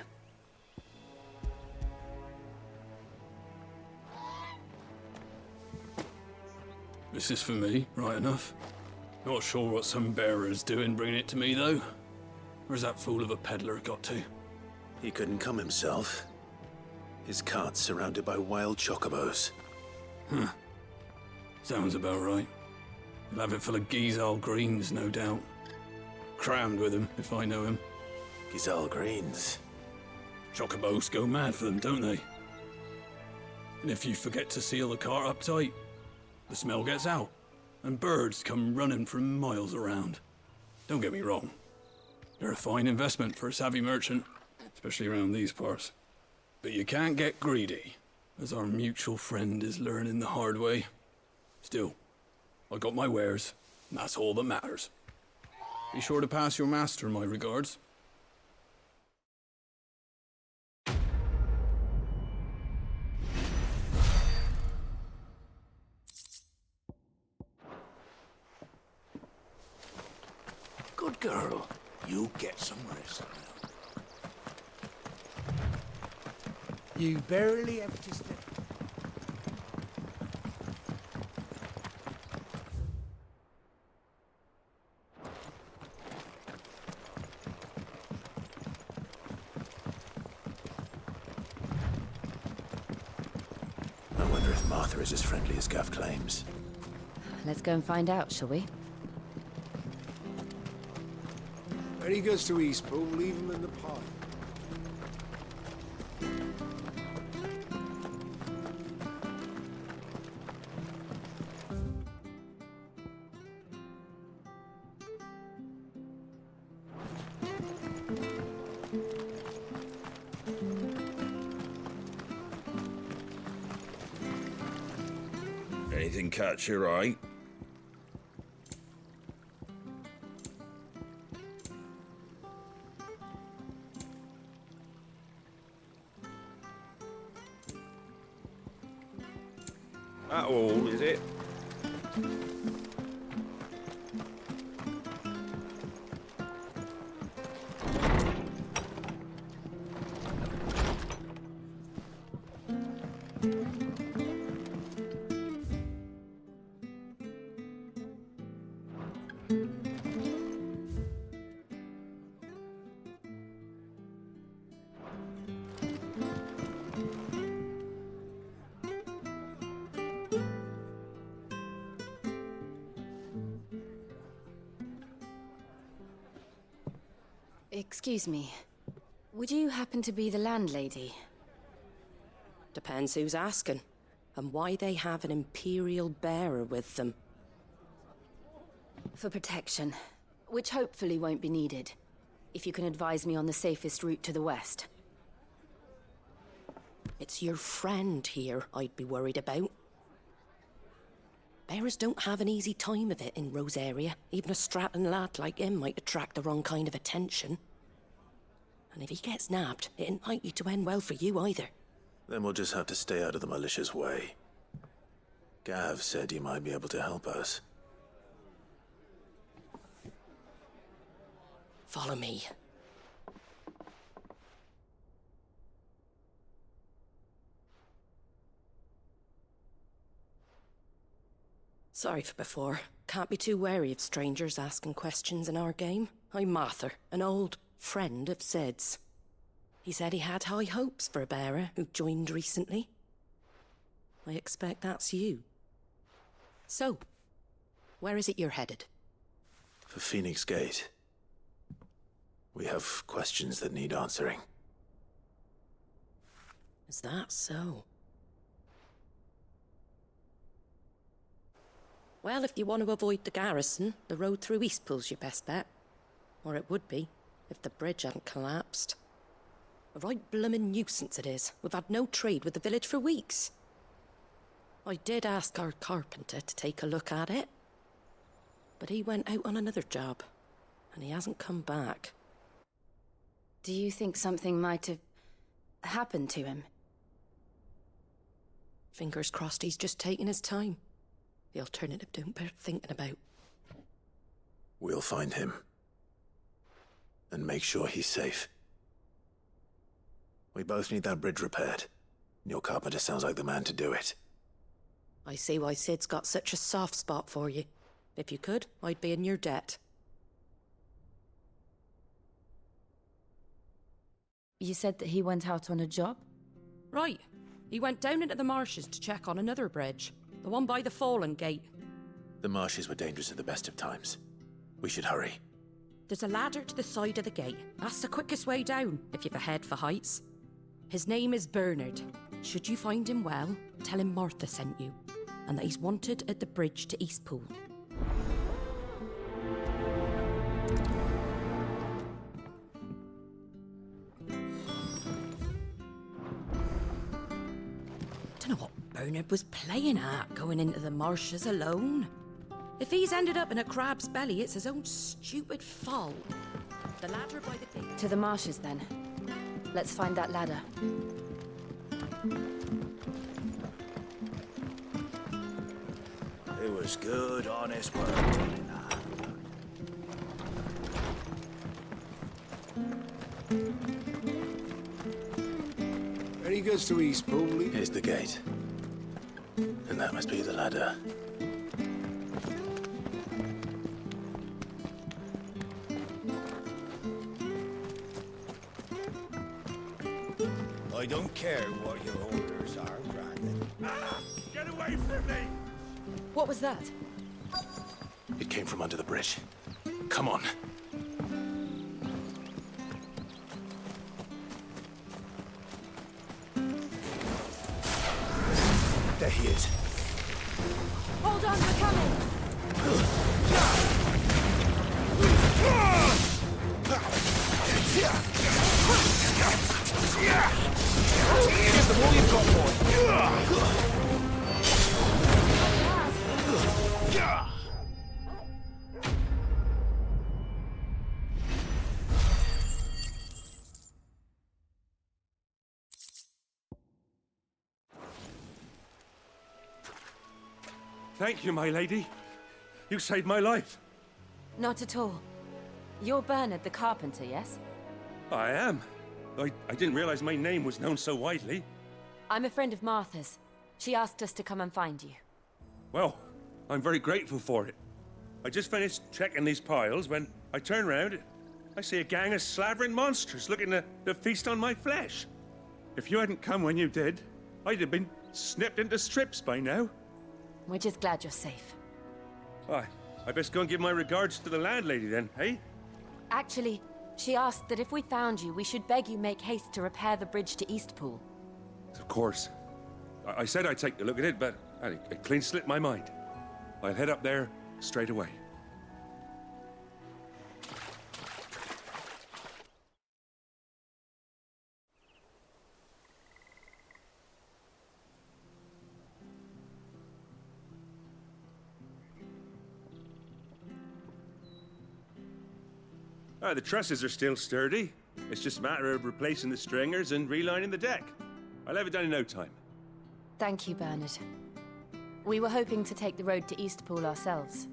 This is for me, right enough. Not sure what some bearer's doing bringing it to me, though. Where's that fool of a peddler got to? He couldn't come himself. His cart's surrounded by wild chocobos. Huh. Sounds about right. He'll have it full of Gizal greens, no doubt. Crammed with them, if I know him. Gizal greens? Chocobos go mad for them, don't they? And if you forget to seal the cart up tight, the smell gets out, and birds come running from miles around. Don't get me wrong. They're a fine investment for a savvy merchant, especially around these parts. But you can't get greedy, as our mutual friend is learning the hard way. Still, I got my wares, and that's all that matters. Be sure to pass your master my regards. Good girl. You get some rest now. You barely have to step. I wonder if Martha is as friendly as Gav claims. Let's go and find out, shall we? When he goes to Eastpool, leave him in the pod. Anything catch your eye? That all, is it? Excuse me. Would you happen to be the landlady? Depends who's asking, and why they have an Imperial bearer with them. For protection, which hopefully won't be needed. If you can advise me on the safest route to the west. It's your friend here I'd be worried about. Bearers don't have an easy time of it in Rosaria. Even a strapping lad like him might attract the wrong kind of attention. And if he gets nabbed, it ain't likely to end well for you either. Then we'll just have to stay out of the malicious way. Gav said you might be able to help us. Follow me. Sorry for before. Can't be too wary of strangers asking questions in our game. I'm Martha, an old friend of Sid's. He said he had high hopes for a bearer who joined recently. I expect that's you. So, where is it you're headed? For Phoenix Gate. We have questions that need answering. Is that so? Well, if you want to avoid the garrison, the road through Eastpool's your best bet. Or it would be, if the bridge hadn't collapsed. A right bloomin' nuisance it is. We've had no trade with the village for weeks. I did ask our carpenter to take a look at it, but he went out on another job, and he hasn't come back. Do you think something might have happened to him? Fingers crossed he's just taking his time. The alternative don't bear thinking about. We'll find him. And make sure he's safe. We both need that bridge repaired. Your carpenter sounds like the man to do it. I see why Sid's got such a soft spot for you. If you could, I'd be in your debt. You said that he went out on a job? Right. He went down into the marshes to check on another bridge. The one by the Fallen Gate. The marshes were dangerous at the best of times. We should hurry. There's a ladder to the side of the gate. That's the quickest way down, if you've a head for heights. His name is Bernard. Should you find him well, tell him Martha sent you, and that he's wanted at the bridge to Eastpool. Dunno what Bernard was playing at, going into the marshes alone. If he's ended up in a crab's belly, it's his own stupid fault. The ladder by the gate. To the marshes, then. Let's find that ladder. It was good, honest work, telling that. When he goes to Eastpool, Here's the gate. And that must be the ladder. I don't care what your orders are, Brandon. Get away from me! What was that? It came from under the bridge. Come on. There he is. Hold on, we're coming! Give them all you've got, boy! Thank you, my lady. You saved my life. Not at all. You're Bernard the carpenter, yes? I am. I didn't realize my name was known so widely. I'm a friend of Martha's. She asked us to come and find you. Well, I'm very grateful for it. I just finished checking these piles when I turn round. I see a gang of slavering monsters looking to feast on my flesh. If you hadn't come when you did, I'd have been snipped into strips by now. We're just glad you're safe. I best go and give my regards to the landlady then, eh? Actually, she asked that if we found you, we should beg you make haste to repair the bridge to Eastpool. Of course. I said I'd take a look at it, but it clean slipped my mind. I'll head up there straight away. The trusses are still sturdy. It's just a matter of replacing the stringers and relining the deck. I'll have it done in no time. Thank you, Bernard. We were hoping to take the road to Eastpool ourselves.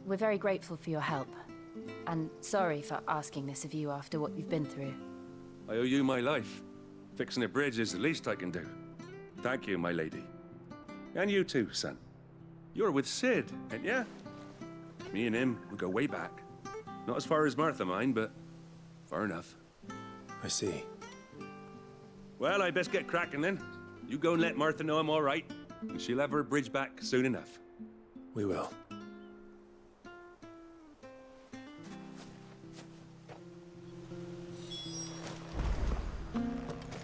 We're very grateful for your help. And sorry for asking this of you after what you've been through. I owe you my life. Fixing a bridge is the least I can do. Thank you, my lady. And you too, son. You're with Sid, ain't ya? Me and him, we go way back. Not as far as Martha, mind, but far enough. I see. Well, I best get cracking then. You go and let Martha know I'm all right, and she'll have her bridge back soon enough. We will.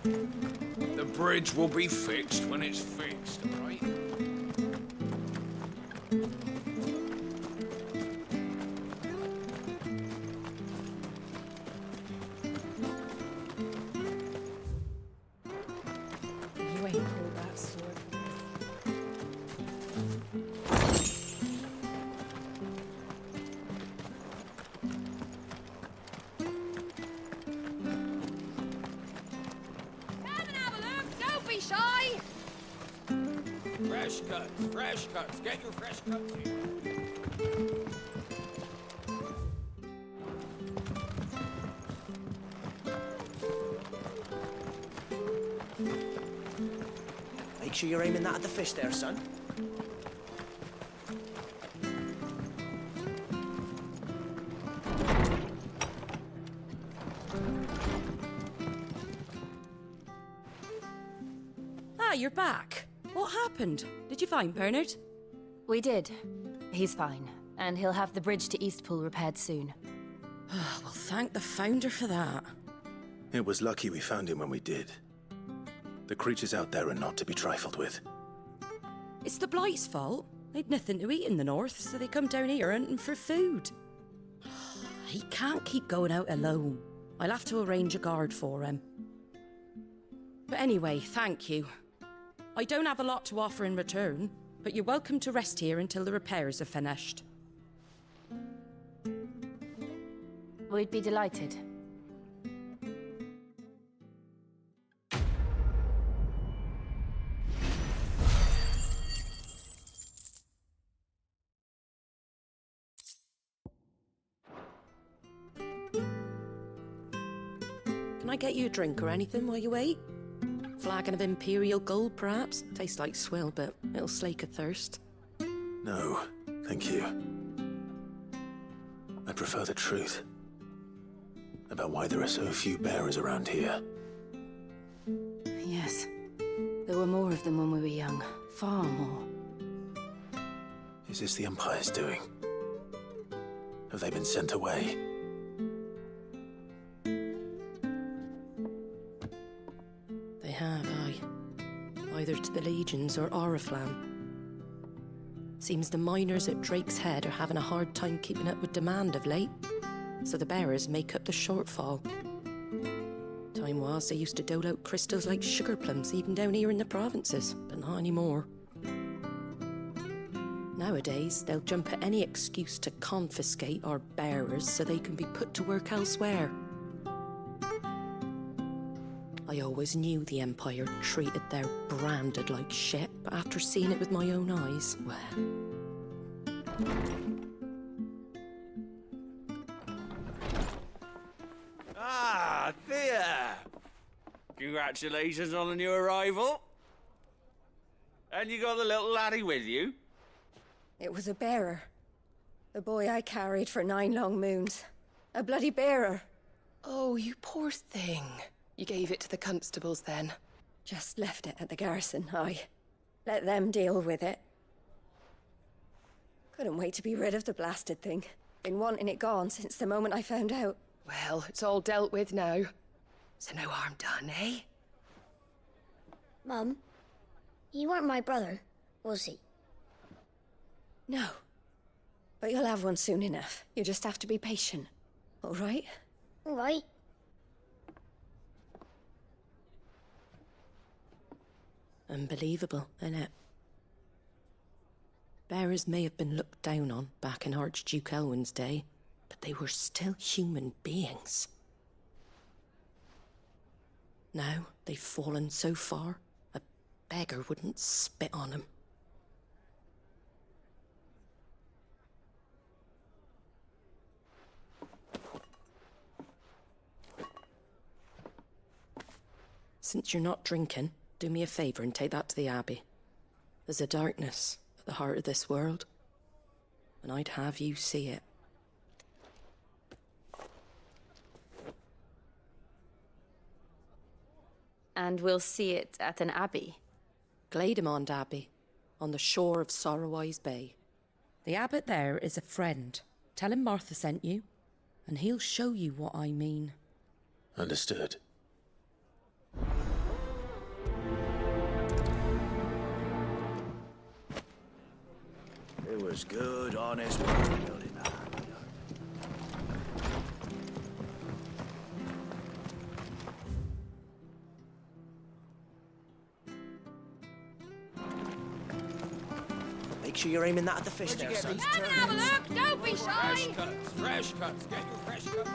The bridge will be fixed when it's fixed, all right? You ain't pulled that sword. be shy! Fresh cuts. Get your fresh cuts here. Make sure you're aiming that at the fish there, son. Ah, you're back. What happened? Did you find Bernard? We did. He's fine, and he'll have the bridge to Eastpool repaired soon. Well, thank the Founder for that. It was lucky we found him when we did. The creatures out there are not to be trifled with. It's the Blight's fault. They'd nothing to eat in the north, so they come down here hunting for food. He can't keep going out alone. I'll have to arrange a guard for him. But anyway, thank you. I don't have a lot to offer in return, but you're welcome to rest here until the repairs are finished. We'd be delighted. Can I get you a drink or anything while you wait? Flagon of Imperial Gold, perhaps? Tastes like swill, but it'll slake a thirst. No, thank you. I prefer the truth about why there are so few bearers around here. Yes. There were more of them when we were young. Far more. Is this the Empire's doing? Have they been sent away? They have, aye. Either to the Legions or Oriflamme. Seems the miners at Drake's Head are having a hard time keeping up with demand of late, so the bearers make up the shortfall. Time was they used to dole out crystals like sugar plums even down here in the provinces, but not anymore. Nowadays, they'll jump at any excuse to confiscate our bearers so they can be put to work elsewhere. I always knew the Empire treated their branded like shit, but after seeing it with my own eyes, well... Ah, there! Congratulations on the new arrival. And you got the little laddie with you? It was a bearer. The boy I carried for 9 long moons. A bloody bearer. Oh, you poor thing. You gave it to the constables then? Just left it at the garrison, aye. Let them deal with it. Couldn't wait to be rid of the blasted thing. Been wanting it gone since the moment I found out. Well, it's all dealt with now. So no harm done, eh? Mum, you weren't my brother, was he? No. But you'll have one soon enough. You just have to be patient. All right? All right. Unbelievable, innit? Bearers may have been looked down on back in Archduke Elwin's day, but they were still human beings. Now they've fallen so far, a beggar wouldn't spit on them. Since you're not drinking, do me a favour and take that to the Abbey. There's a darkness at the heart of this world, and I'd have you see it. And we'll see it at an abbey? Glademond Abbey, on the shore of Sorrowwise Bay. The abbot there is a friend. Tell him Martha sent you, and he'll show you what I mean. Understood. It was good, honest work building that. Make sure you're aiming that at the fish there, son. Come and have a look! Don't be shy! Fresh cuts. Get your fresh cuts.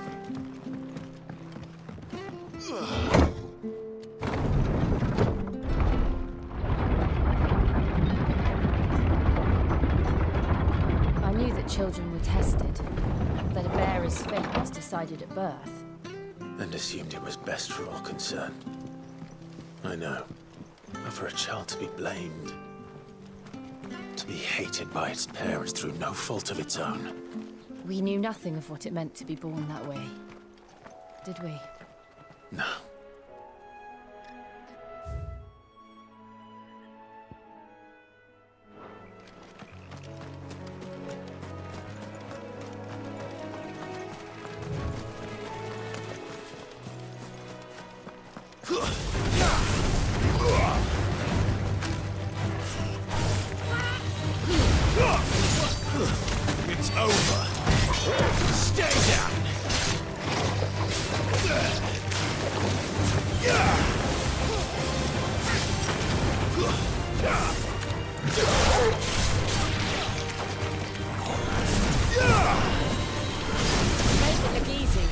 decided at birth. And assumed it was best for all concerned. I know. But for a child to be blamed, to be hated by its parents through no fault of its own. We knew nothing of what it meant to be born that way, did we? No. It's over. Stay down. Make it look easy.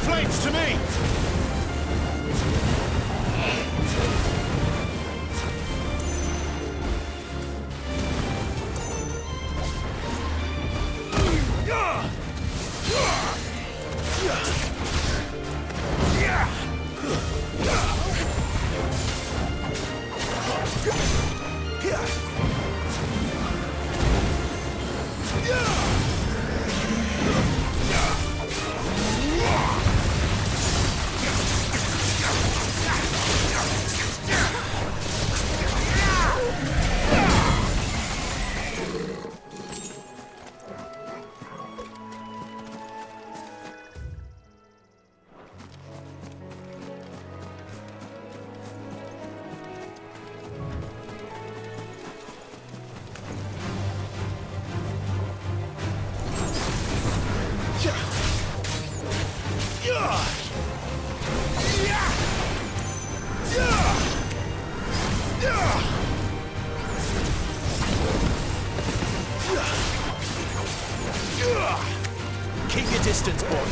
Flames to me! Keep your distance, boy.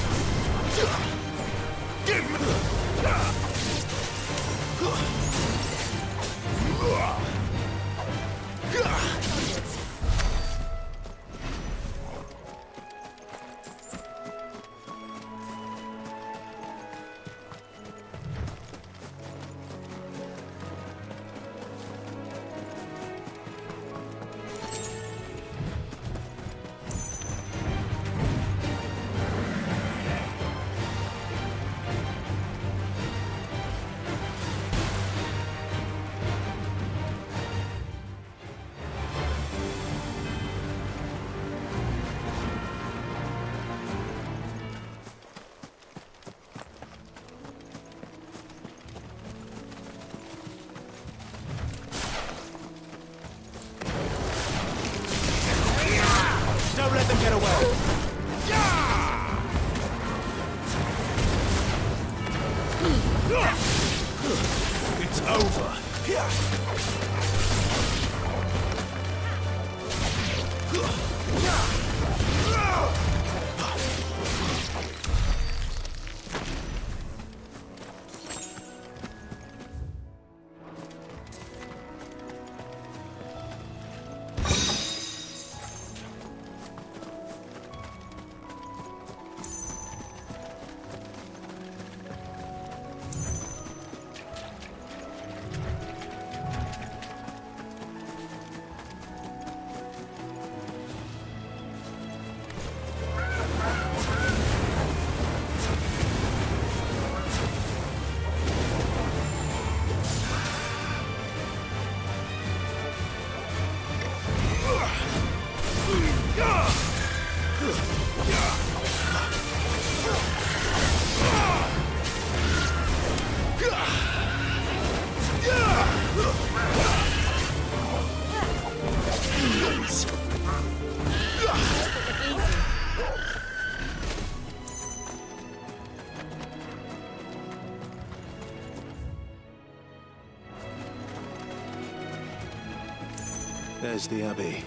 Don't let them get away. It's over. There's the Abbey.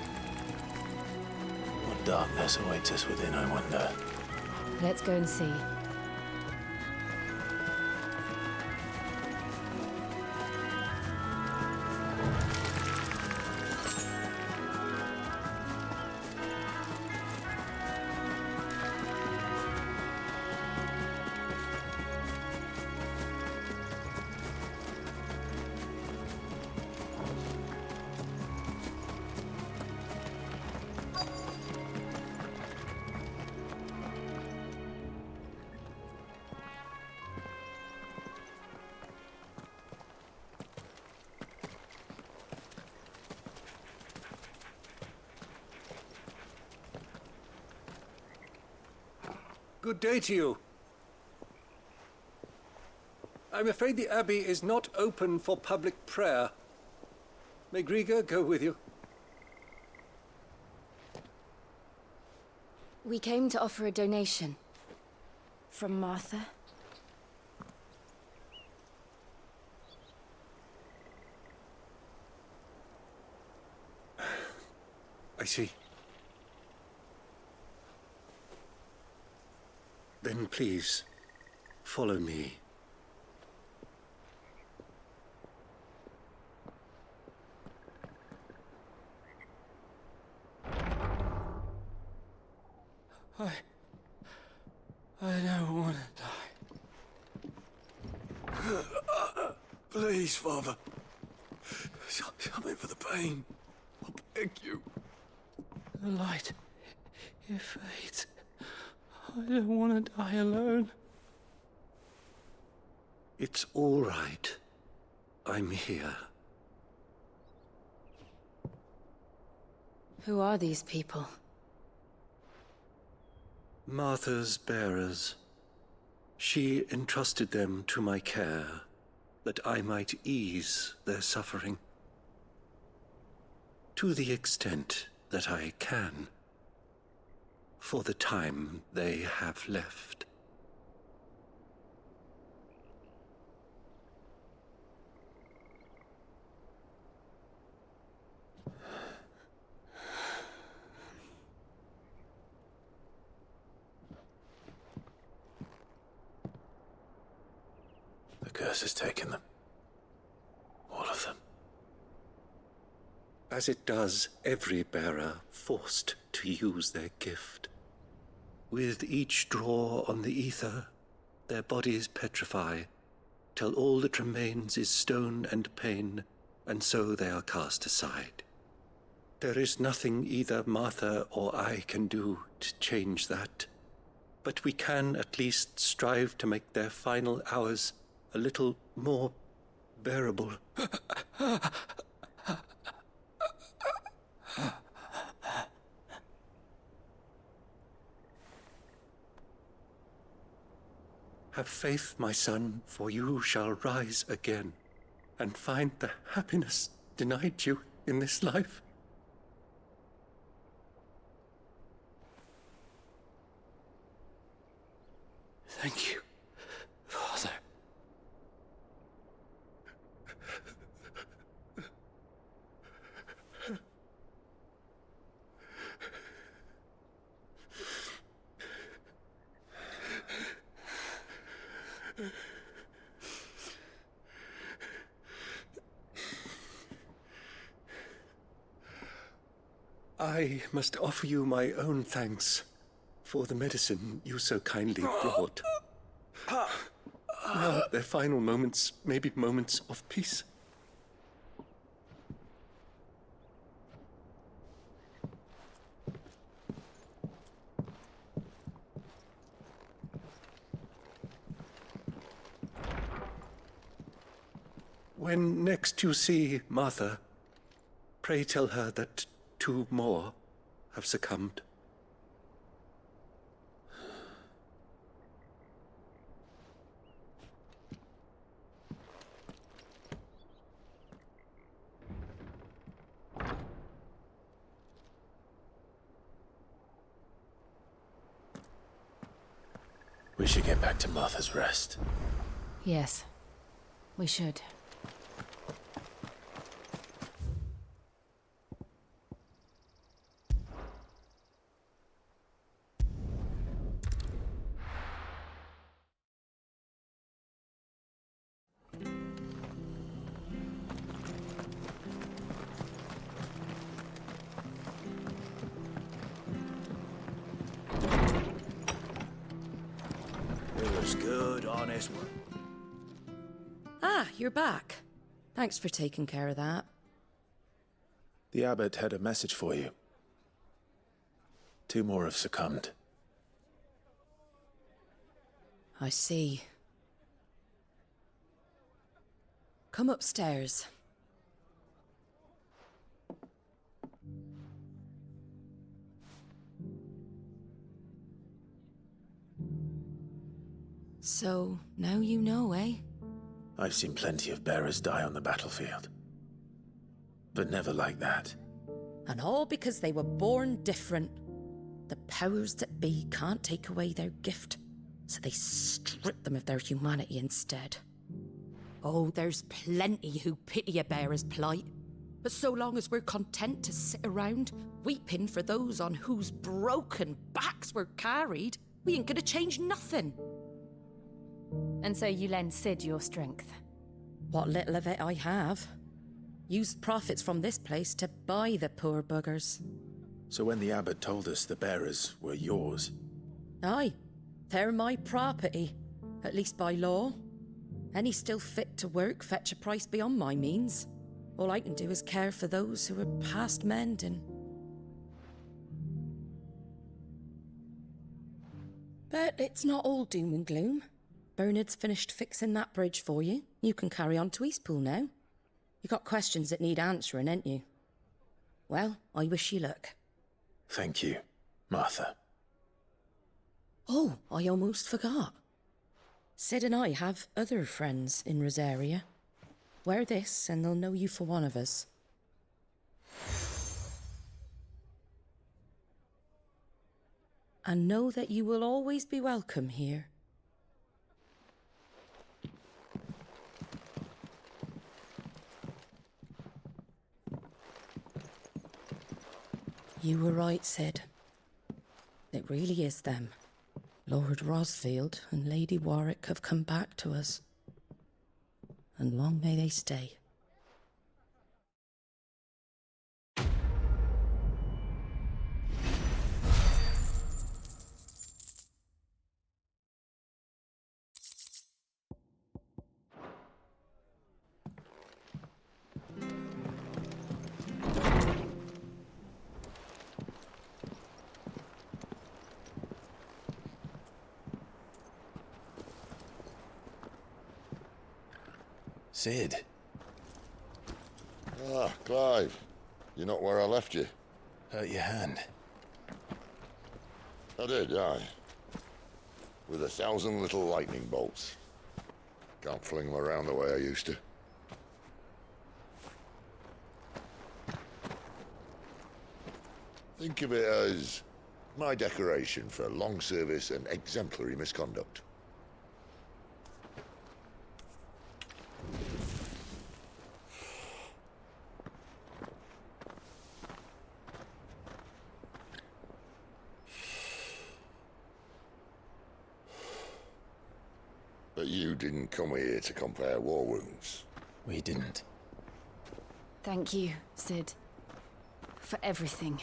What darkness awaits us within, I wonder? Let's go and see. Good day to you. I'm afraid the Abbey is not open for public prayer. May Griga go with you? We came to offer a donation. From Martha. I see. Then please, follow me. I don't want to die. Please, Father. Something for the pain. I beg you. The light, it fades. I don't want to die alone. It's all right. I'm here. Who are these people? Martha's bearers. She entrusted them to my care, that I might ease their suffering. To the extent that I can. For the time they have left. The curse has taken them. All of them. As it does every bearer forced to use their gift. With each draw on the ether, their bodies petrify, till all that remains is stone and pain, and so they are cast aside. There is nothing either Martha or I can do to change that, but we can at least strive to make their final hours a little more bearable. Have faith, my son, for you shall rise again and find the happiness denied you in this life. Thank you, Father. I must offer you my own thanks for the medicine you so kindly brought. Now, their final moments may be moments of peace. When next you see Martha, pray tell her that 2 more have succumbed. We should get back to Martha's Rest. Yes, we should. It was good, honest work. Ah, you're back. Thanks for taking care of that. The abbot had a message for you. 2 more have succumbed. I see. Come upstairs. So, now you know, eh? I've seen plenty of bearers die on the battlefield. But never like that. And all because they were born different. The powers that be can't take away their gift, so they strip them of their humanity instead. Oh, there's plenty who pity a bearer's plight. But so long as we're content to sit around, weeping for those on whose broken backs we're carried, we ain't gonna change nothing. And so you lend Sid your strength? What little of it I have. Used profits from this place to buy the poor buggers. So when the abbot told us the bearers were yours... Aye, they're my property, at least by law. Any still fit to work fetch a price beyond my means. All I can do is care for those who are past mending. But it's not all doom and gloom. Bernard's finished fixing that bridge for you. You can carry on to Eastpool now. You got questions that need answering, ain't you? Well, I wish you luck. Thank you, Martha. Oh, I almost forgot. Sid and I have other friends in Rosaria. Wear this and they'll know you for one of us. And know that you will always be welcome here. You were right, Sid. It really is them. Lord Rosfield and Lady Warwick have come back to us. And long may they stay. Sid. Ah, Clive. You're not where I left you. Hurt your hand. I did, aye. With 1,000 little lightning bolts. Can't fling them around the way I used to. Think of it as my decoration for long service and exemplary misconduct. But you didn't come here to compare war wounds. We didn't. Thank you, Sid. For everything.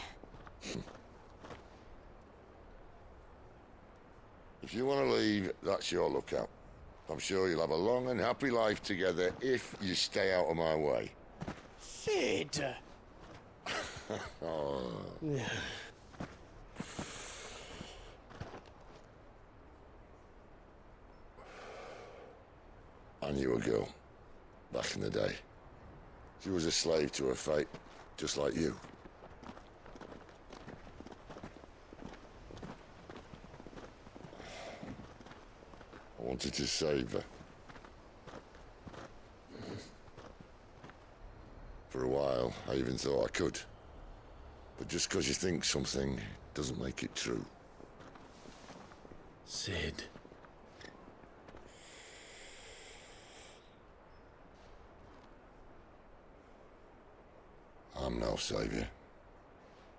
If you want to leave, that's your lookout. I'm sure you'll have a long and happy life together if you stay out of my way. Sid! Oh. I knew a girl, back in the day. She was a slave to her fate, just like you. I wanted to save her. For a while, I even thought I could. But just because you think something doesn't make it true. Sid. I'm no savior.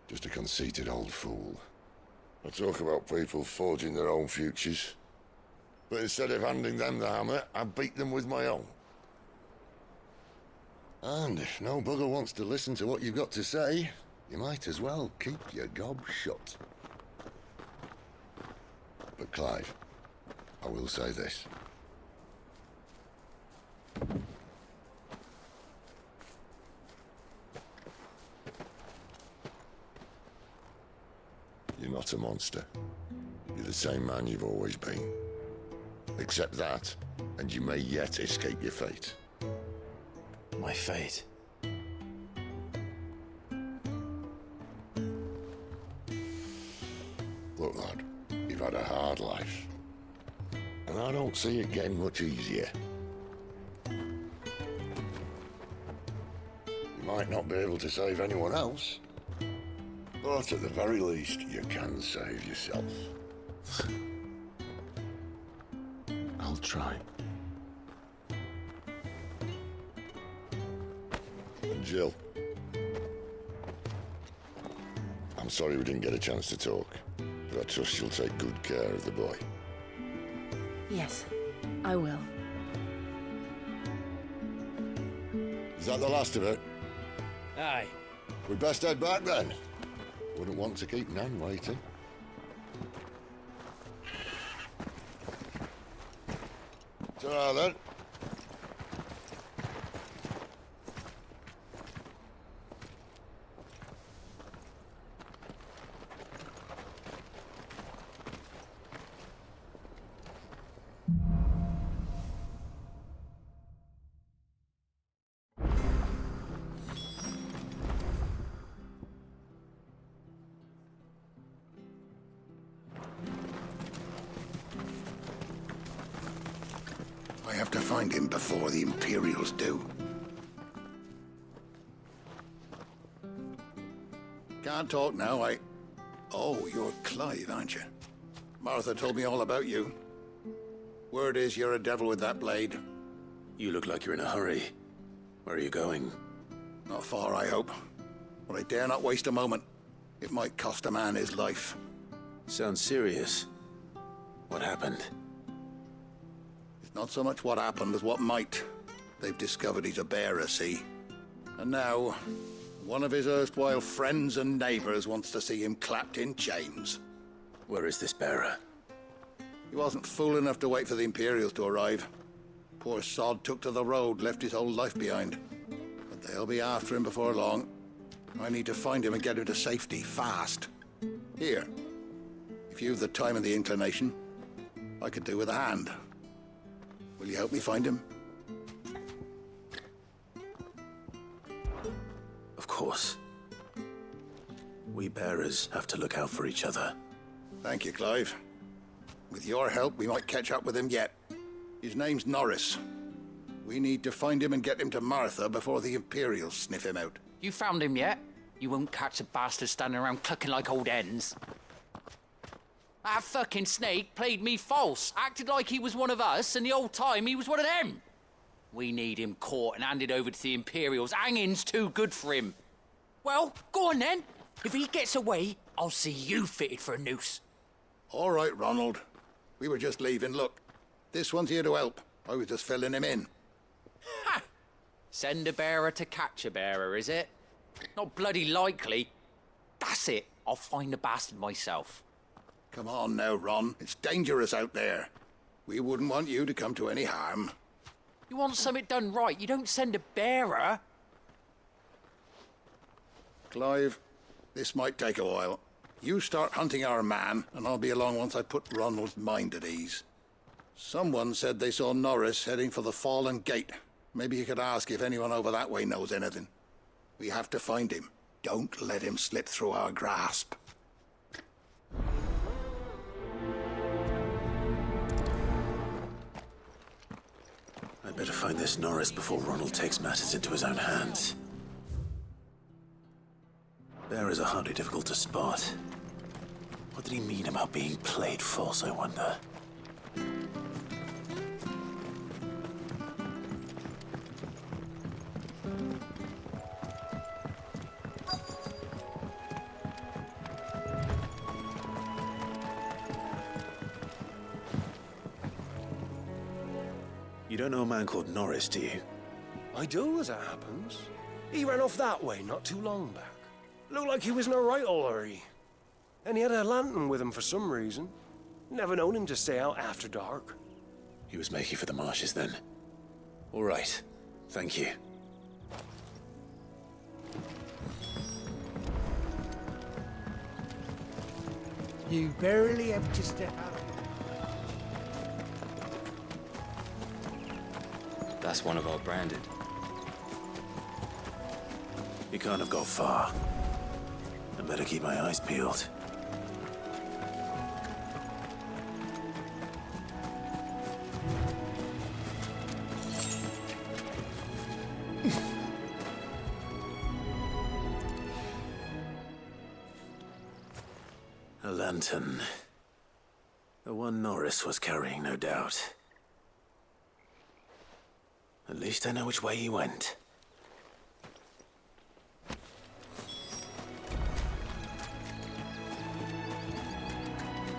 Just a conceited old fool. I talk about people forging their own futures. But instead of handing them the hammer, I beat them with my own. And if no bugger wants to listen to what you've got to say, you might as well keep your gob shut. But Clive, I will say this. You're not a monster. You're the same man you've always been. Accept that, and you may yet escape your fate. My fate? Look, lad, you've had a hard life. And I don't see it getting much easier. You might not be able to save anyone else, but at the very least, you can save yourself. I'll try. And Jill, I'm sorry we didn't get a chance to talk, but I trust you'll take good care of the boy. Yes, I will. Is that the last of it? Aye. We'd best head back then. Wouldn't want to keep Nan waiting. Ta-ra then. I have to find him before the Imperials do. Can't talk now, Oh, you're Clive, aren't you? Martha told me all about you. Word is you're a devil with that blade. You look like you're in a hurry. Where are you going? Not far, I hope. But I dare not waste a moment. It might cost a man his life. Sounds serious. What happened? It's not so much what happened as what might. They've discovered he's a bearer, see? And now, one of his erstwhile friends and neighbors wants to see him clapped in chains. Where is this bearer? He wasn't fool enough to wait for the Imperials to arrive. Poor sod took to the road, left his whole life behind. But they'll be after him before long. I need to find him and get him to safety, fast. Here, if you've the time and the inclination, I could do with a hand. Will you help me find him? Of course. We bearers have to look out for each other. Thank you, Clive. With your help, we might catch up with him yet. His name's Norris. We need to find him and get him to Martha before the Imperials sniff him out. You found him yet? You won't catch a bastard standing around clucking like old hens. That fucking snake played me false, acted like he was one of us, and the whole time he was one of them. We need him caught and handed over to the Imperials. Hanging's too good for him. Well, go on then. If he gets away, I'll see you fitted for a noose. All right, Ronald. We were just leaving. Look, this one's here to help. I was just filling him in. Ha! Send a bearer to catch a bearer, is it? Not bloody likely. That's it. I'll find the bastard myself. Come on now, Ron. It's dangerous out there. We wouldn't want you to come to any harm. You want something done right, you don't send a bearer. Clive, this might take a while. You start hunting our man, and I'll be along once I put Ronald's mind at ease. Someone said they saw Norris heading for the Fallen Gate. Maybe you could ask if anyone over that way knows anything. We have to find him. Don't let him slip through our grasp. I'd better find this Norris before Ronald takes matters into his own hands. Bearers are hardly difficult to spot. What did he mean about being played false, I wonder? You don't know a man called Norris, do you? I do, as it happens. He ran off that way not too long back. Looked like he was in a right old hurry. And he had a lantern with him for some reason. Never known him to stay out after dark. He was making for the marshes then. All right. Thank you. You barely have to step out. That's one of our branded. He can't have got far. I better keep my eyes peeled. A lantern. The one Norris was carrying, no doubt. At least I know which way he went.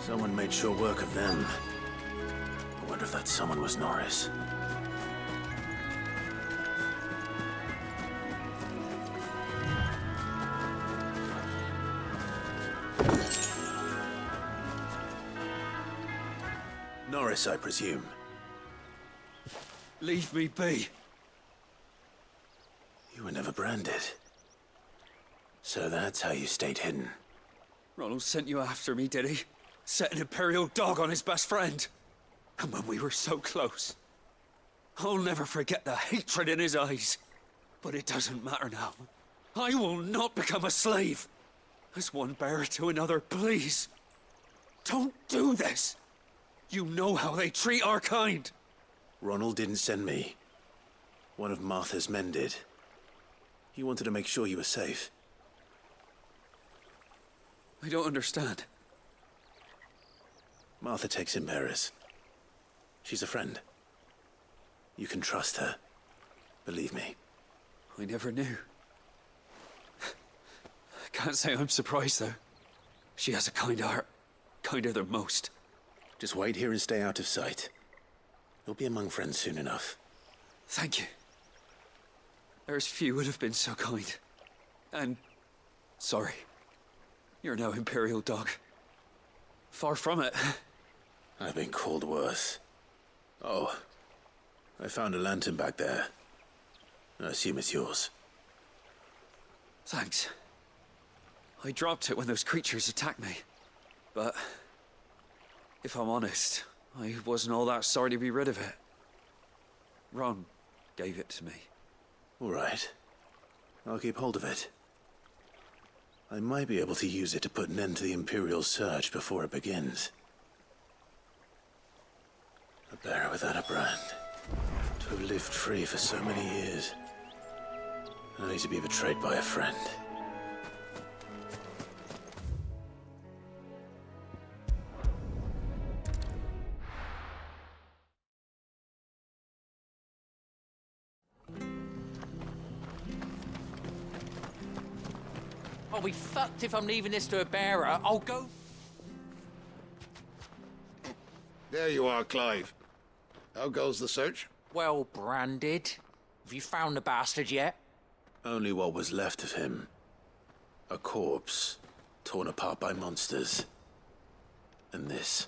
Someone made sure work of them. I wonder if that someone was Norris. Norris, I presume. Leave me be. You were never branded. So that's how you stayed hidden. Ronald sent you after me, did he? Set an Imperial dog on his best friend. And when we were so close. I'll never forget the hatred in his eyes. But it doesn't matter now. I will not become a slave. As one bearer to another, please. Don't do this. You know how they treat our kind. Ronald didn't send me. One of Martha's men did. He wanted to make sure you were safe. I don't understand. Martha takes in bearers. She's a friend. You can trust her. Believe me. I never knew. I can't say I'm surprised, though. She has a kind heart. Kinder than most. Just wait here and stay out of sight. You'll be among friends soon enough. Thank you. There's few would have been so kind. And... sorry. You're no Imperial dog. Far from it. I've been called worse. Oh. I found a lantern back there. I assume it's yours. Thanks. I dropped it when those creatures attacked me. But... if I'm honest, I wasn't all that sorry to be rid of it. Ron gave it to me. All right. I'll keep hold of it. I might be able to use it to put an end to the Imperial search before it begins. A bearer without a brand. To have lived free for so many years. Only to be betrayed by a friend. I'll be fucked if I'm leaving this to a bearer. I'll go... There you are, Clive. How goes the search? Well branded. Have you found the bastard yet? Only what was left of him. A corpse. torn apart by monsters. And this.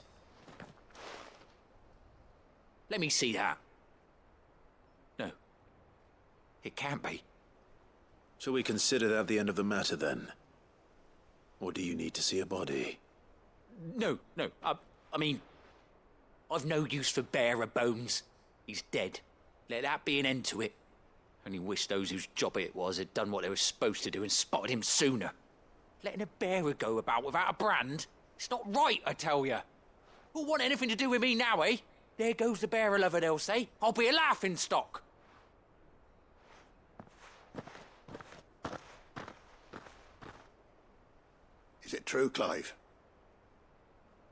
Let me see that. No. It can't be. Shall we consider that the end of the matter, then? Or do you need to see a body? No. I mean, I've no use for bearer bones. He's dead. Let that be an end to it. Only wish those whose job it was had done what they were supposed to do and spotted him sooner. Letting a bearer go about without a brand? It's not right, I tell you. Who'll want anything to do with me now, eh? There goes the bearer lover, they'll say. I'll be a laughing stock. Is it true, Clive?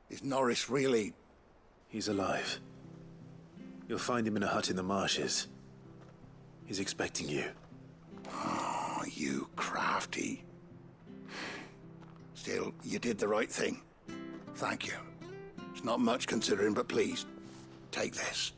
Is Norris really... He's alive. You'll find him in a hut in the marshes. He's expecting you. Oh, you crafty. Still, you did the right thing. Thank you. It's not much considering, but please, take this.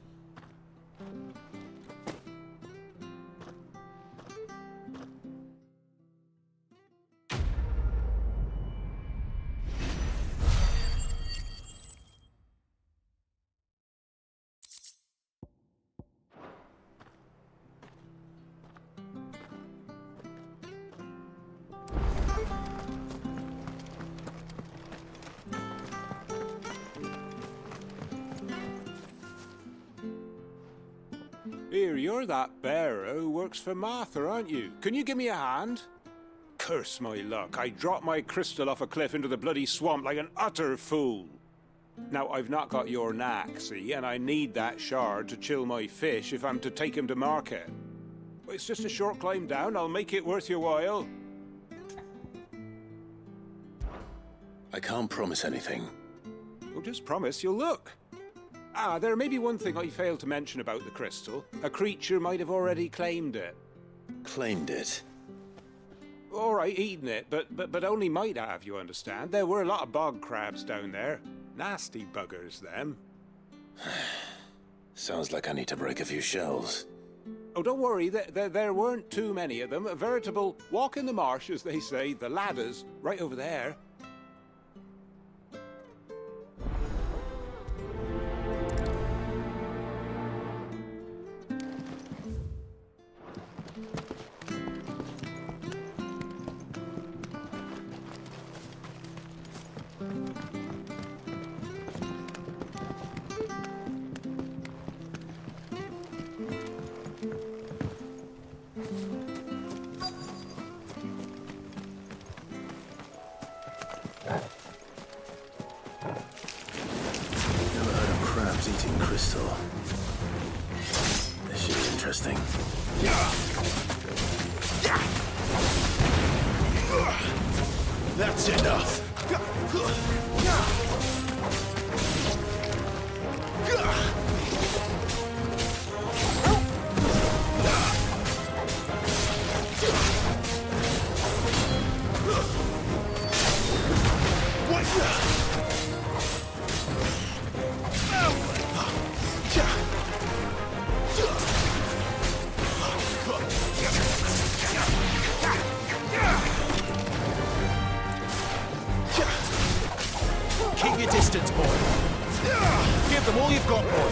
Here, you're that bearer who works for Martha, aren't you? Can you give me a hand? Curse my luck, I dropped my crystal off a cliff into the bloody swamp like an utter fool. Now, I've not got your knack, see, and I need that shard to chill my fish if I'm to take him to market. But it's just a short climb down, I'll make it worth your while. I can't promise anything. Well, just promise you'll look. Ah, there may be one thing I failed to mention about the crystal. A creature might have already claimed it. Claimed it? All right, eaten it, but only might have, you understand. There were a lot of bog crabs down there. Nasty buggers, them. Sounds like I need to break a few shells. Oh, don't worry, there weren't too many of them. A veritable walk in the marsh, as they say, the ladders, right over there. Eating crystal. This should be interesting. That's enough. Keep your distance, boy. Give them all you've got, boy.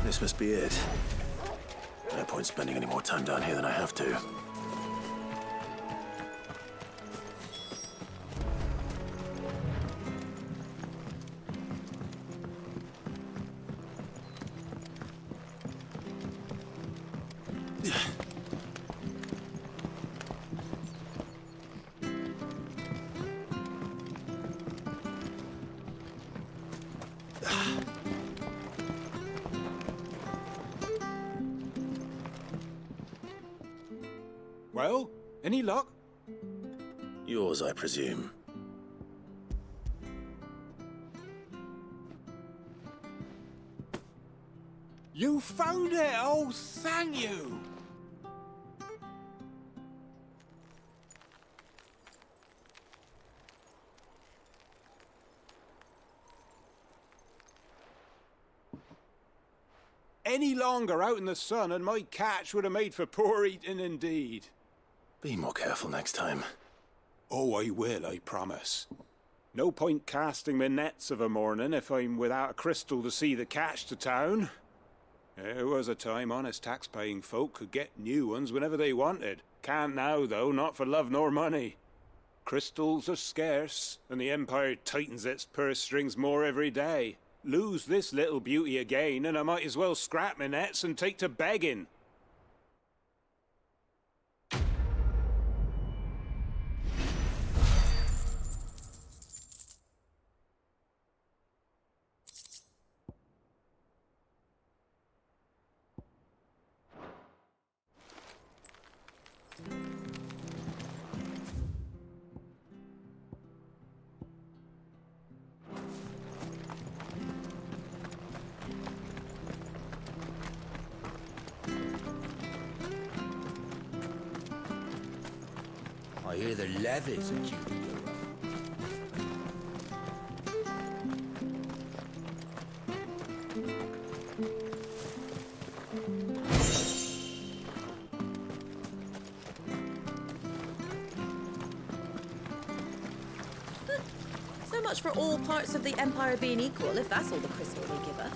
This must be it. No point spending any more time down here than I have to. Well, any luck? Yours, I presume. You found it! Oh, thank you! any longer out in the sun and my catch would have made for poor eating indeed. Be more careful next time. Oh, I will, I promise. No point casting my nets of a morning if I'm without a crystal to see the catch to town. There was a time honest tax-paying folk could get new ones whenever they wanted. Can't now, though, not for love nor money. Crystals are scarce, and the Empire tightens its purse strings more every day. Lose this little beauty again, and I might as well scrap my nets and take to begging. I hear the levies are due to go up. So much for all parts of the Empire being equal, if that's all the crystal they give us.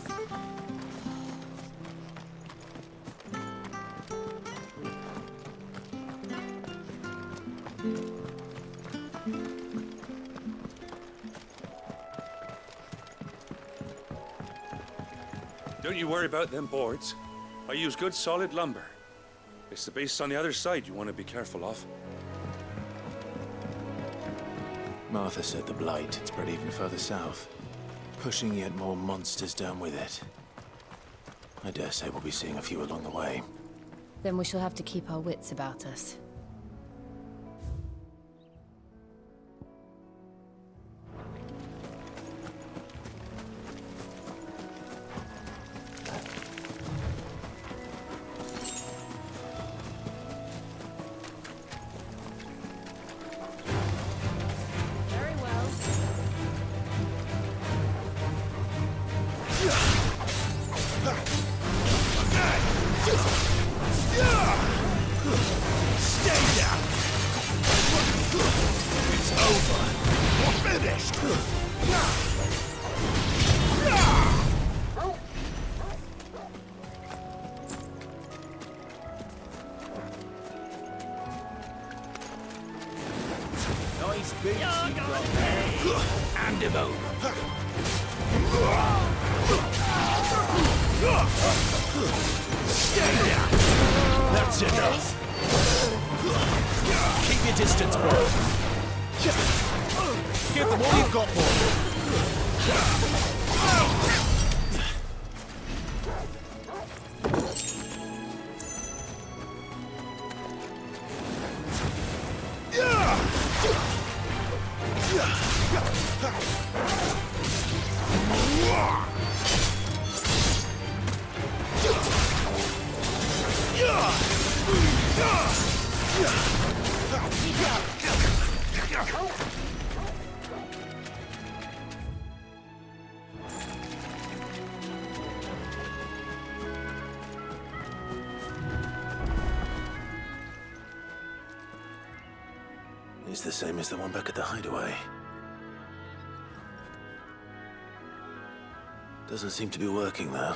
Don't you worry about them boards. I use good solid lumber. It's the base on the other side you want to be careful of. Martha said the Blight had spread even further south, pushing yet more monsters down with it. I dare say we'll be seeing a few along the way. Then we shall have to keep our wits about us. Nice boots you got there. Hand him over. Stay down. That's enough. Keep your distance, bro. Give them all you've got, boy. It's the same as the one back at the hideaway. Doesn't seem to be working, though.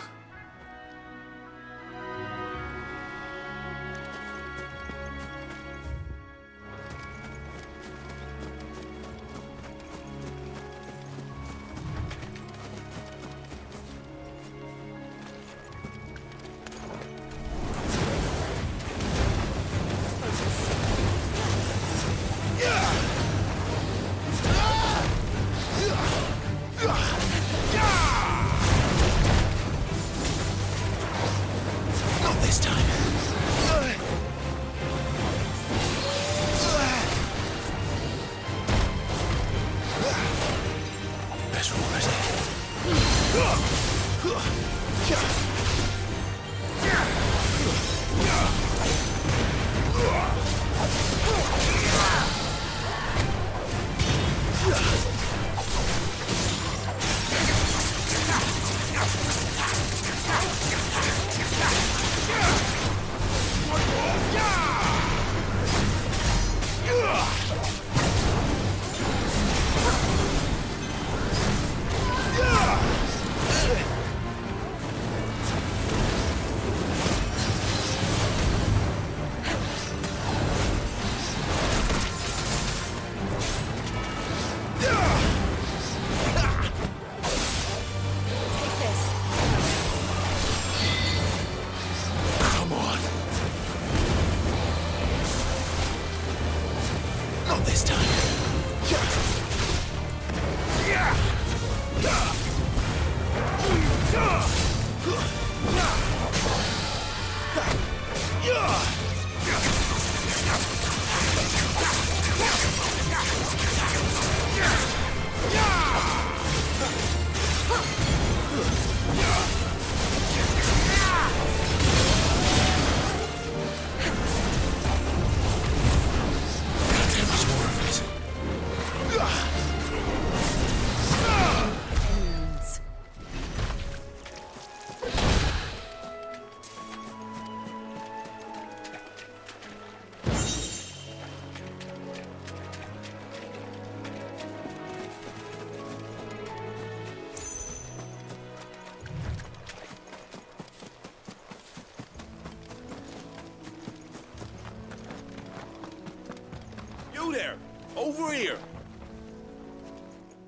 there! Over here!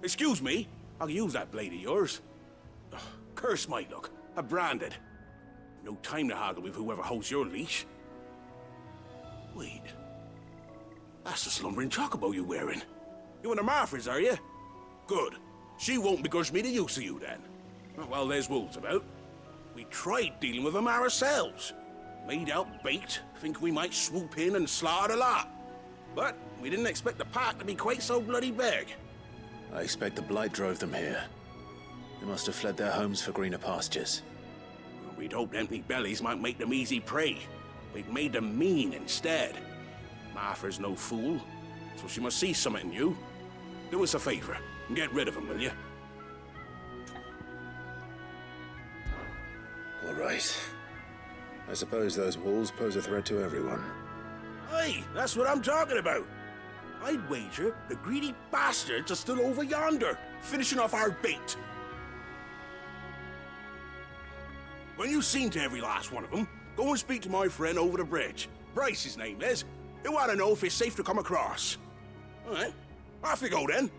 Excuse me, I'll use that blade of yours. Ugh, curse my luck. I'm branded. No time to haggle with whoever holds your leash. Wait. That's the slumbering chocobo you're wearing. You one of Martha's, are you? Good. She won't begrudge me the use of you, then. Well, there's wolves about. We tried dealing with them ourselves. Laid out bait, think we might swoop in and slaughter the lot. But we didn't expect the pack to be quite so bloody big. I expect the blight drove them here. They must have fled their homes for greener pastures. We'd hoped empty bellies might make them easy prey. We'd made them mean instead. Martha's no fool, so she must see something in you. Do us a favor and get rid of them, will you? All right. I suppose those wolves pose a threat to everyone. Aye, that's what I'm talking about. I'd wager the greedy bastards are still over yonder, finishing off our bait. When you've seen to every last one of them, go and speak to my friend over the bridge. Bryce, his name is. He'll want to know if it's safe to come across. All right, off you go then.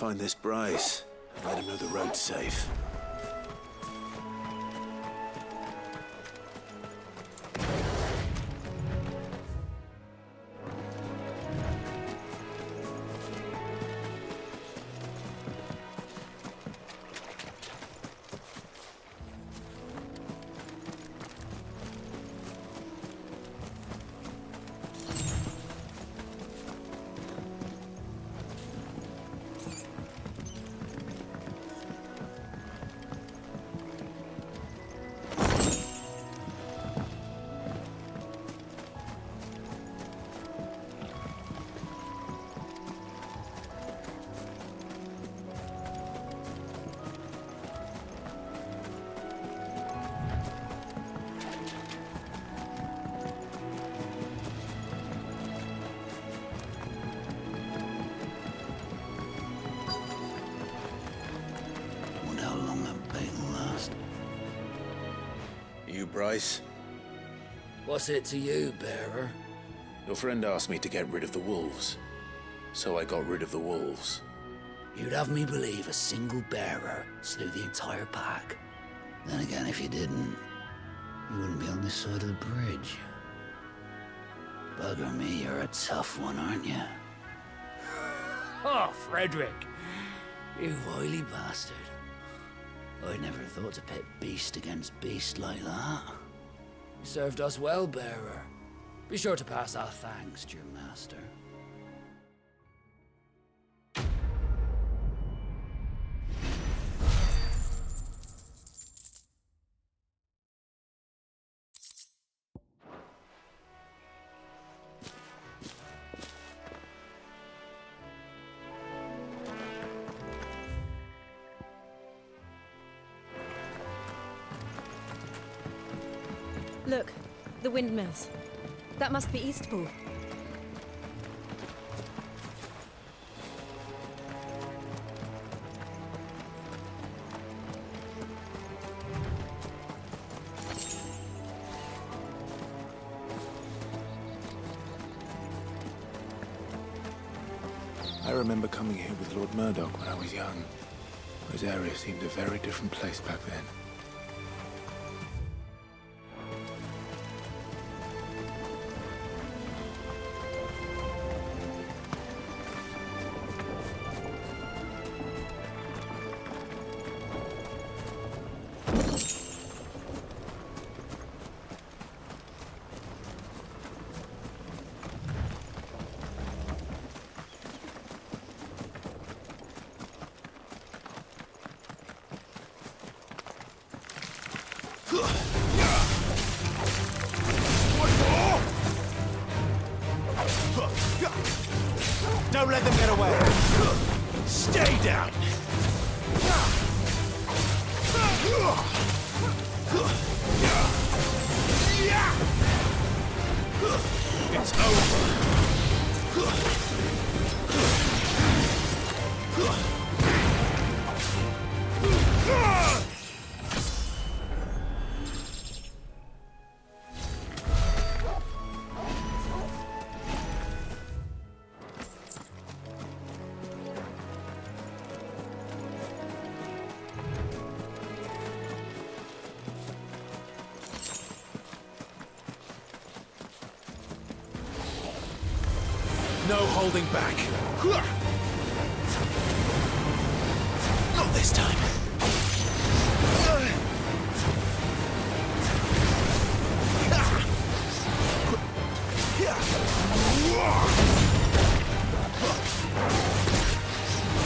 find this Bryce and let him know the road's safe. You, Bryce? What's it to you, bearer? Your friend asked me to get rid of the wolves, so I got rid of the wolves. You'd have me believe a single bearer slew the entire pack. Then again, if you didn't, you wouldn't be on this side of the bridge. Bugger me, you're a tough one, aren't you? Oh, Frederick! You wily bastard. I'd never thought to pit beast against beast like that. You served us well, bearer. Be sure to pass our thanks to your master. Look, the windmills. That must be Eastpool. I remember coming here with Lord Murdoch when I was young. Rosaria seemed a very different place back then. Don't let them get away! Stay down! It's over! No holding back. Not this time.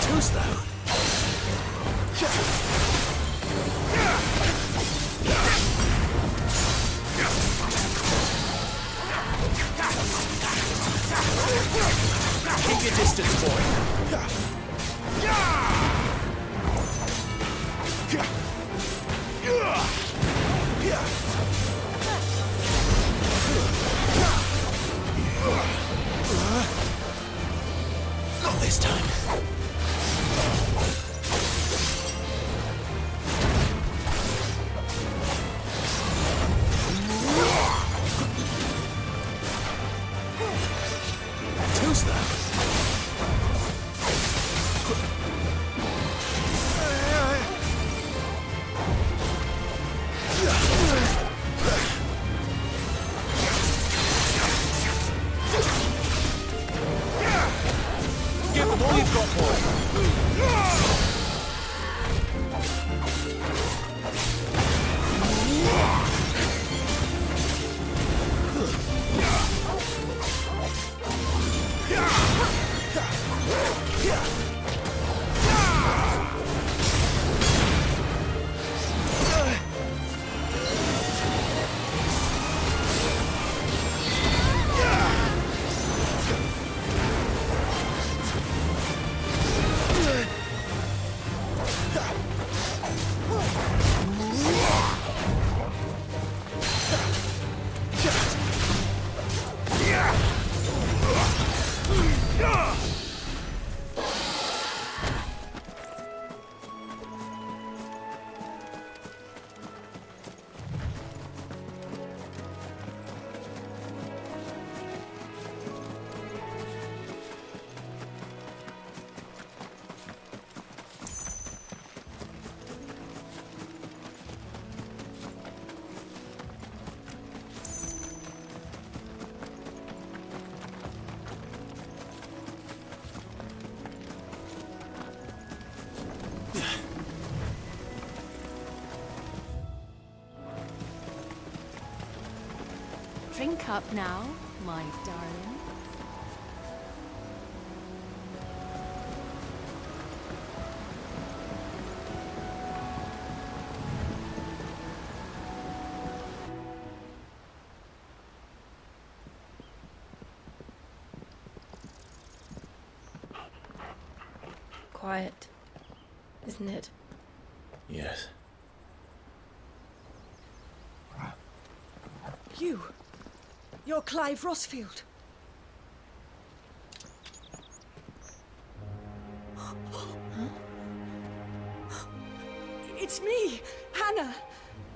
Too slow. Keep your distance, boy. Not this time. Too slow. Drink up now, my darling. Quiet, isn't it? Yes. You're Clive Rossfield. It's me, Hannah,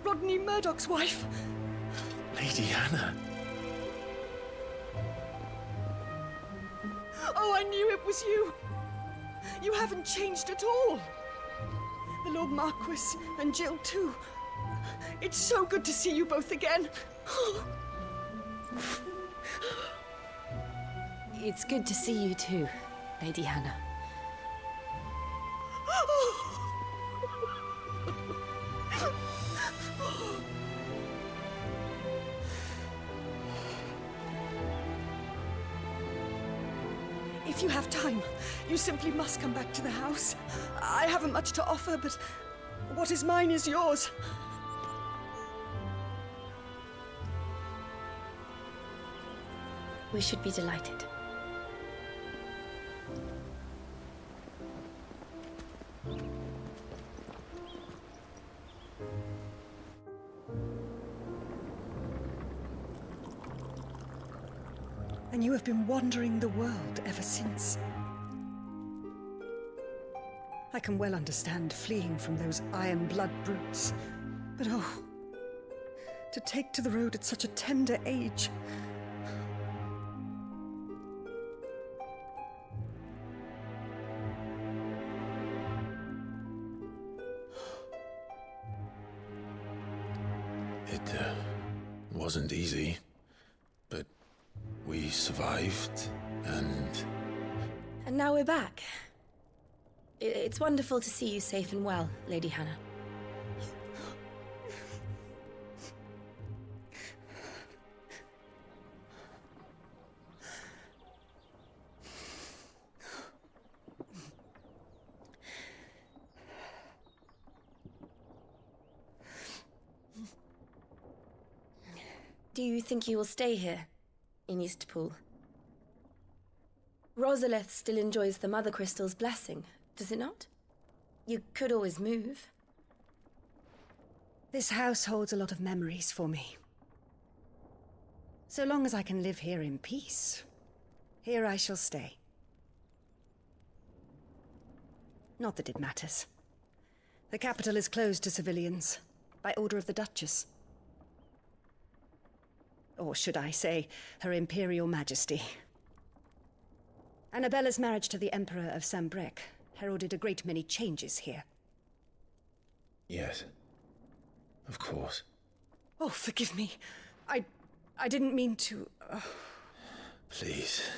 Rodney Murdoch's wife. Lady Hannah. Oh, I knew it was you. You haven't changed at all. The Lord Marquis and Jill too. It's so good to see you both again. It's good to see you too, Lady Hannah. If you have time, you simply must come back to the house. I haven't much to offer, but what is mine is yours. We should be delighted. And you have been wandering the world ever since. I can well understand fleeing from those iron blood brutes, but oh, to take to the road at such a tender age. It wasn't easy, but we survived, and... And now we're back. It's wonderful to see you safe and well, Lady Hannah. Do you think you will stay here, in Eastpool? Rosalith still enjoys the Mother Crystal's blessing, does it not? You could always move. This house holds a lot of memories for me. So long as I can live here in peace, here I shall stay. Not that it matters. The capital is closed to civilians, by order of the Duchess. Or should I say, Her Imperial Majesty. Annabella's marriage to the Emperor of Sambrec heralded a great many changes here. Yes. Of course. Oh, forgive me. I didn't mean to... Please.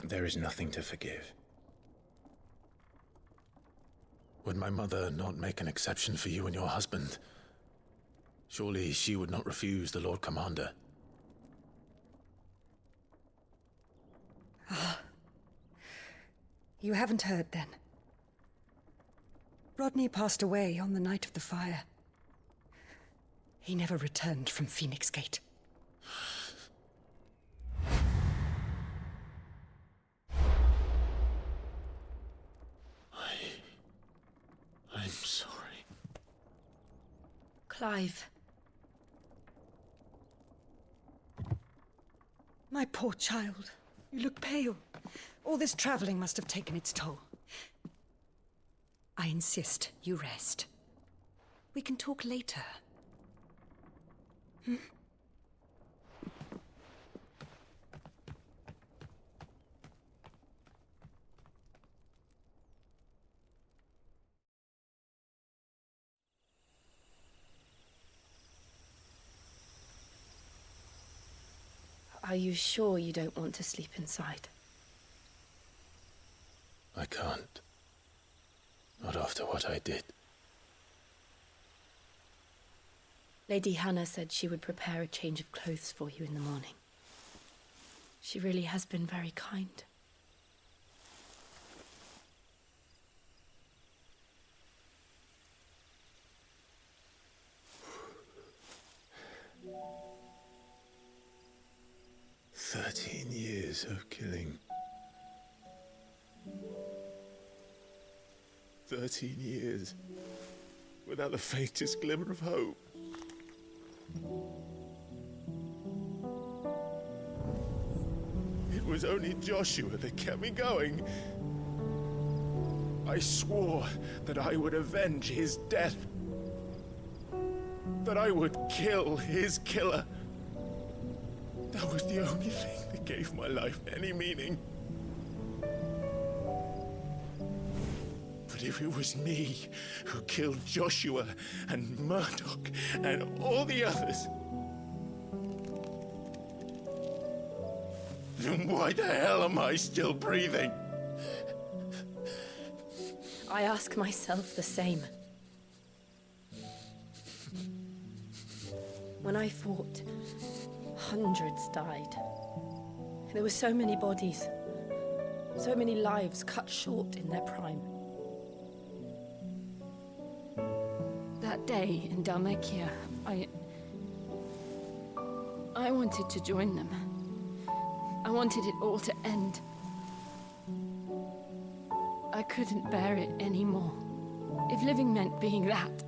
There is nothing to forgive. Would my mother not make an exception for you and your husband? Surely she would not refuse the Lord Commander. You haven't heard, then. Rodney passed away on the night of the fire. He never returned from Phoenix Gate. I'm sorry. Clive. My poor child. You look pale. All this traveling must have taken its toll. I insist you rest. We can talk later. Hmm? Are you sure you don't want to sleep inside? I can't. Not after what I did. Lady Hannah said she would prepare a change of clothes for you in the morning. She really has been very kind. Years of killing. 13 years without the faintest glimmer of hope. It was only Joshua that kept me going. I swore that I would avenge his death. That I would kill his killer. That was the only thing that gave my life any meaning. But if it was me who killed Joshua and Murdoch and all the others, then why the hell am I still breathing? I ask myself the same. When I fought, hundreds died. There were so many bodies, so many lives cut short in their prime. That day in Dalmekia, I wanted to join them. I wanted it all to end. I couldn't bear it anymore. If living meant being that,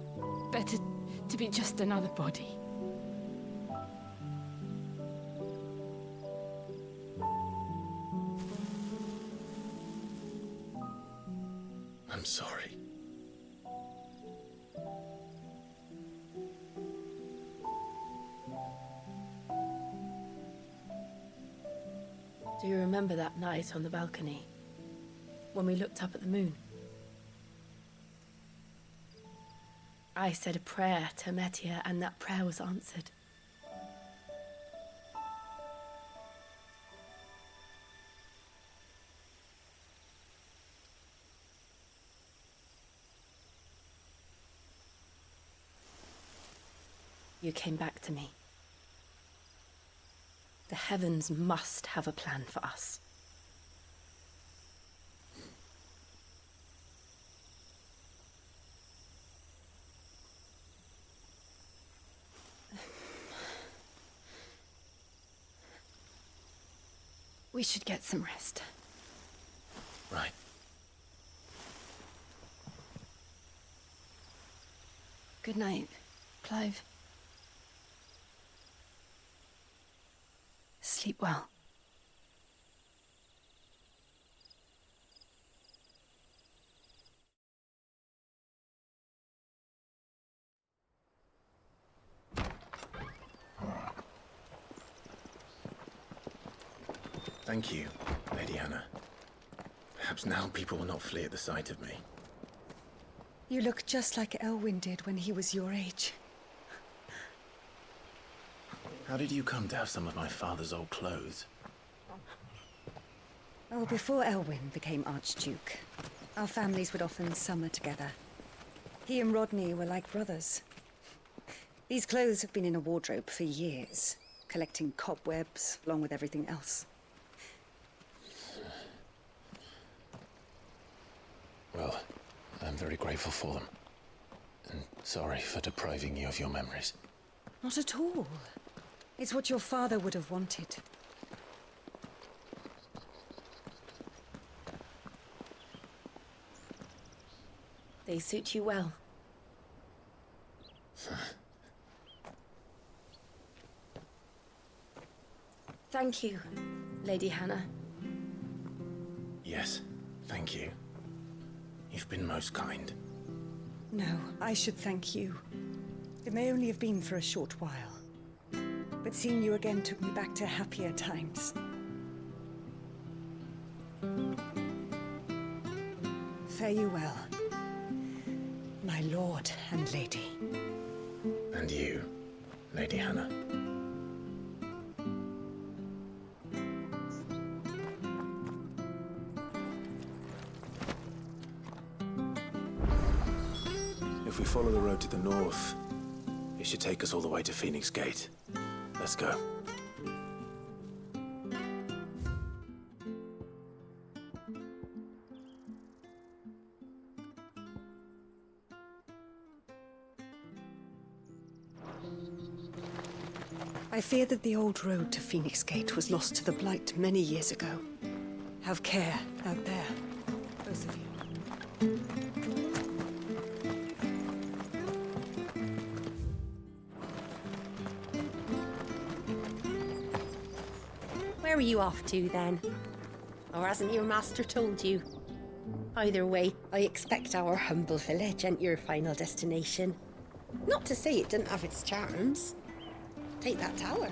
better to be just another body. I'm sorry. Do you remember that night on the balcony, when we looked up at the moon? I said a prayer to Metia, and that prayer was answered. You came back to me. The heavens must have a plan for us. We should get some rest. Right. Good night, Clive. Sleep well. Thank you, Lady Hannah. Perhaps now people will not flee at the sight of me. You look just like Elwyn did when he was your age. How did you come to have some of my father's old clothes? Oh, before Elwyn became Archduke, our families would often summer together. He and Rodney were like brothers. These clothes have been in a wardrobe for years, collecting cobwebs along with everything else. Well, I'm very grateful for them. And sorry for depriving you of your memories. Not at all. It's what your father would have wanted. They suit you well. Thank you, Lady Hannah. Yes, thank you. You've been most kind. No, I should thank you. It may only have been for a short while, but seeing you again took me back to happier times. Fare you well, my lord and lady. And you, Lady Hannah. If we follow the road to the north, It should take us all the way to Phoenix Gate. Let's go. I fear that the old road to Phoenix Gate was lost to the Blight many years ago. Have care out there, both of you. Where are you off to, then? Or hasn't your master told you? Either way, I expect our humble village ain't your final destination. Not to say it didn't have its charms. Take that tower.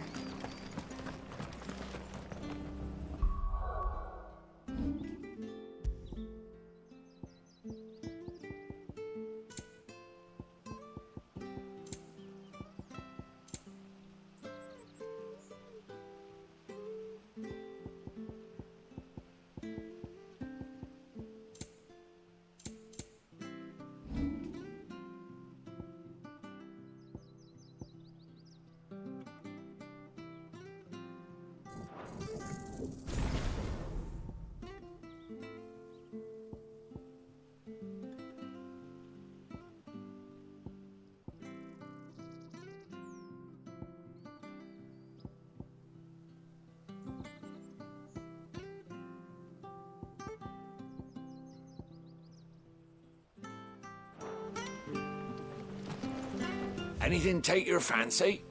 Anything take your fancy?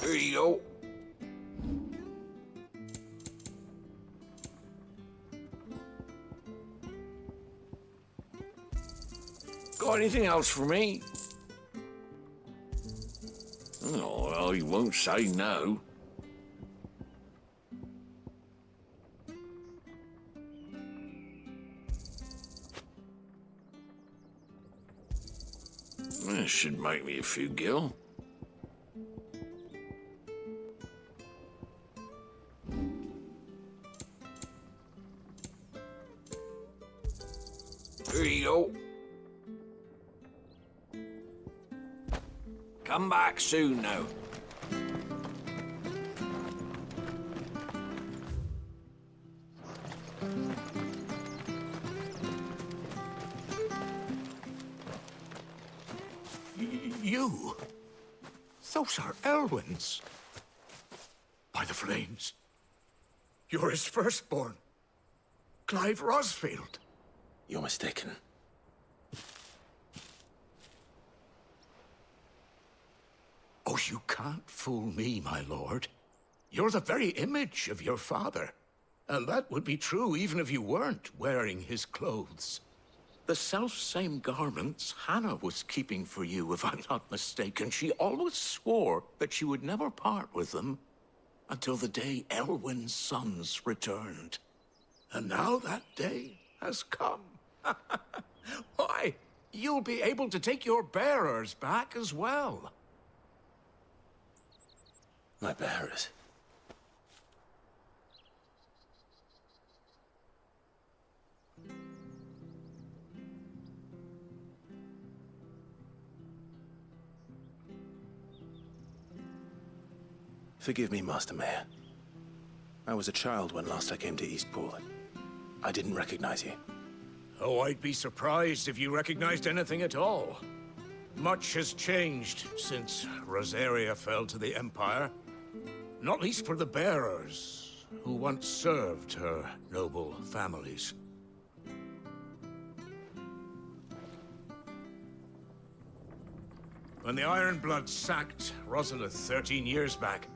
Here you go. Got anything else for me? Oh, well, you won't say no. This should make me a few gil. Here you go. Come back soon now. You? Those are Elwyn's. By the flames. You're his firstborn. Clive Rosfield. You're mistaken. Oh, you can't fool me, my lord. You're the very image of your father. And that would be true even if you weren't wearing his clothes. The self-same garments Hannah was keeping for you, if I'm not mistaken. She always swore that she would never part with them until the day Elwyn's sons returned. And now that day has come. Why, you'll be able to take your bearers back as well. My bearers? Forgive me, Master Mayor. I was a child when last I came to Eastpool. I didn't recognize you. Oh, I'd be surprised if you recognized anything at all. Much has changed since Rosaria fell to the Empire. Not least for the bearers, who once served her noble families. When the Ironbloods sacked Rosalith 13 years back,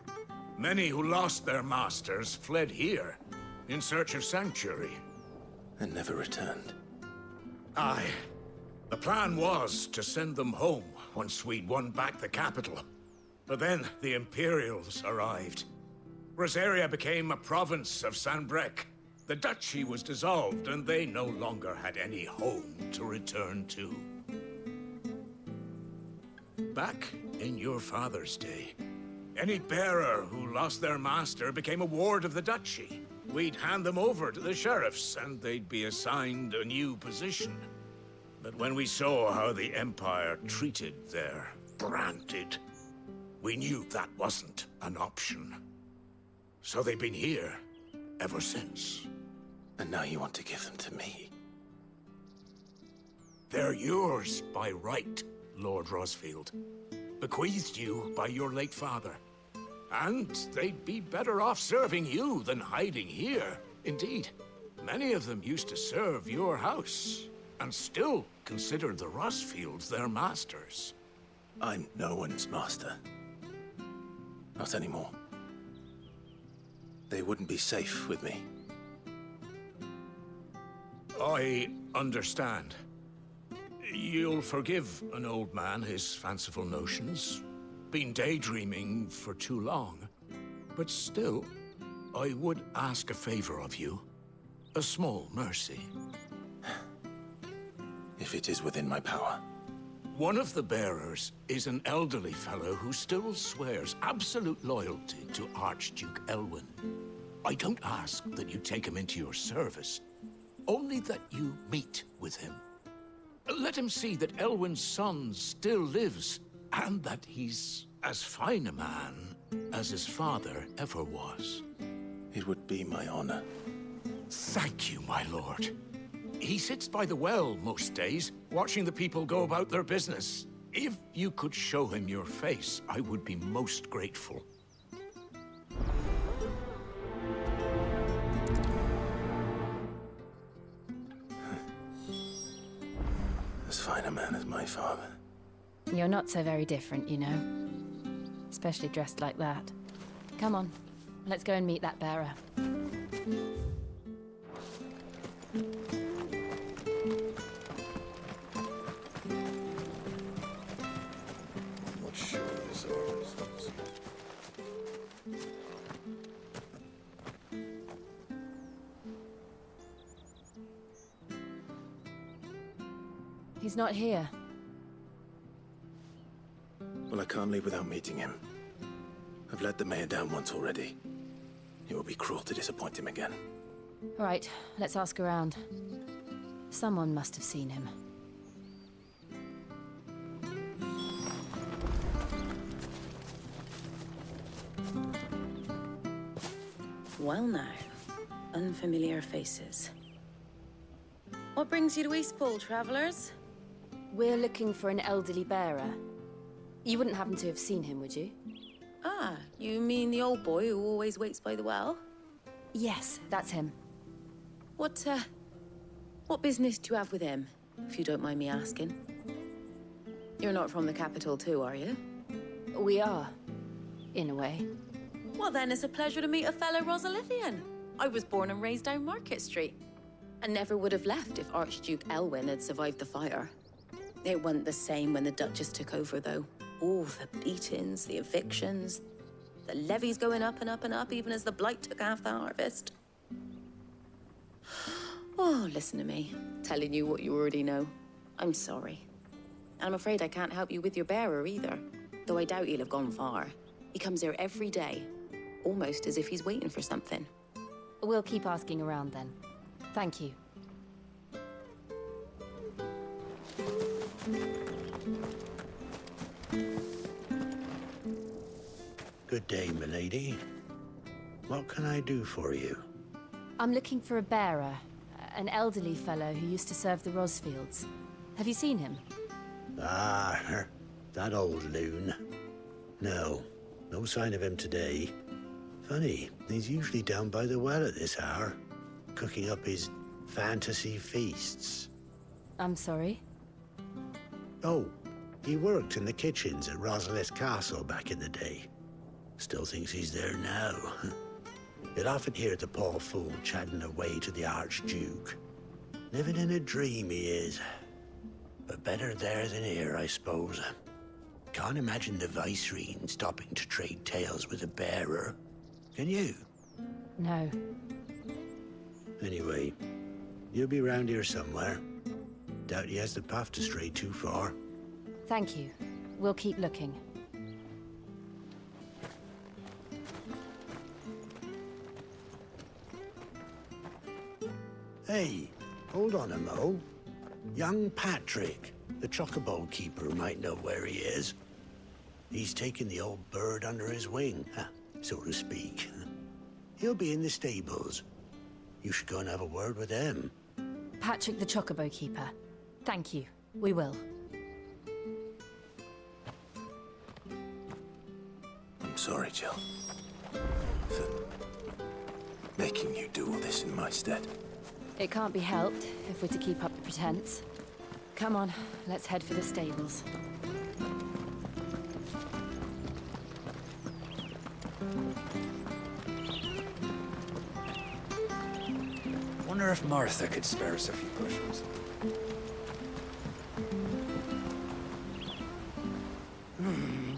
many who lost their masters fled here in search of sanctuary. And never returned. Aye. The plan was to send them home once we'd won back the capital. But then the Imperials arrived. Rosaria became a province of Sanbreque. The duchy was dissolved, and they no longer had any home to return to. Back in your father's day, any bearer who lost their master became a ward of the duchy. We'd hand them over to the sheriffs, and they'd be assigned a new position. But when we saw how the Empire treated their branded, we knew that wasn't an option. So they've been here ever since. And now you want to give them to me? They're yours by right, Lord Rosfield. Bequeathed you by your late father. And they'd be better off serving you than hiding here. Indeed, many of them used to serve your house, and still considered the Rosfields their masters. I'm no one's master. Not anymore. They wouldn't be safe with me. I understand. You'll forgive an old man his fanciful notions. Been daydreaming for too long. But still, I would ask a favor of you. A small mercy. If it is within my power. One of the bearers is an elderly fellow who still swears absolute loyalty to Archduke Elwyn. I don't ask that you take him into your service, only that you meet with him. Let him see that Elwyn's son still lives, and that he's as fine a man as his father ever was. It would be my honor. Thank you, my lord. He sits by the well most days, watching the people go about their business. If you could show him your face, I would be most grateful. As fine a man as my father. You're not so very different, you know. Especially dressed like that. Come on, let's go and meet that bearer. Not sure this is. He's not here. Well, I can't leave without meeting him. I've let the mayor down once already. It would be cruel to disappoint him again. All right, let's ask around. Someone must have seen him. Well now, unfamiliar faces. What brings you to Eastpool, travelers? We're looking for an elderly bearer. You wouldn't happen to have seen him, would you? Ah, you mean the old boy who always waits by the well? Yes, that's him. What business do you have with him, if you don't mind me asking? You're not from the capital too, are you? We are, in a way. Well then, it's a pleasure to meet a fellow Rosalithian. I was born and raised down Market Street, and never would have left if Archduke Elwyn had survived the fire. It wasn't the same when the Duchess took over, though. All the beatings, the evictions, the levies going up and up and up, even as the blight took half the harvest. Oh, listen to me, telling you what you already know. I'm sorry. And I'm afraid I can't help you with your bearer either, though I doubt he'll have gone far. He comes here every day, almost as if he's waiting for something. We'll keep asking around then. Thank you. Good day, milady. What can I do for you? I'm looking for a bearer, an elderly fellow who used to serve the Rosfields. Have you seen him? Ah, that old loon. No sign of him today. Funny, he's usually down by the well at this hour, cooking up his fantasy feasts. I'm sorry? Oh, he worked in the kitchens at Rosalith Castle back in the day. Still thinks he's there now. You'd often hear the poor fool chatting away to the Archduke. Living in a dream he is. But better there than here, I suppose. Can't imagine the Vicereine stopping to trade tales with a bearer. Can you? No. Anyway, you'll be round here somewhere. Doubt he has the path to stray too far. Thank you. We'll keep looking. Hey, hold on a mo. Young Patrick, the chocobo keeper, might know where he is. He's taken the old bird under his wing, so to speak. He'll be in the stables. You should go and have a word with him. Patrick the chocobo keeper. Thank you. We will. I'm sorry, Jill. For making you do all this in my stead. It can't be helped if we're to keep up the pretense. Come on, let's head for the stables. Wonder if Martha could spare us a few bushels.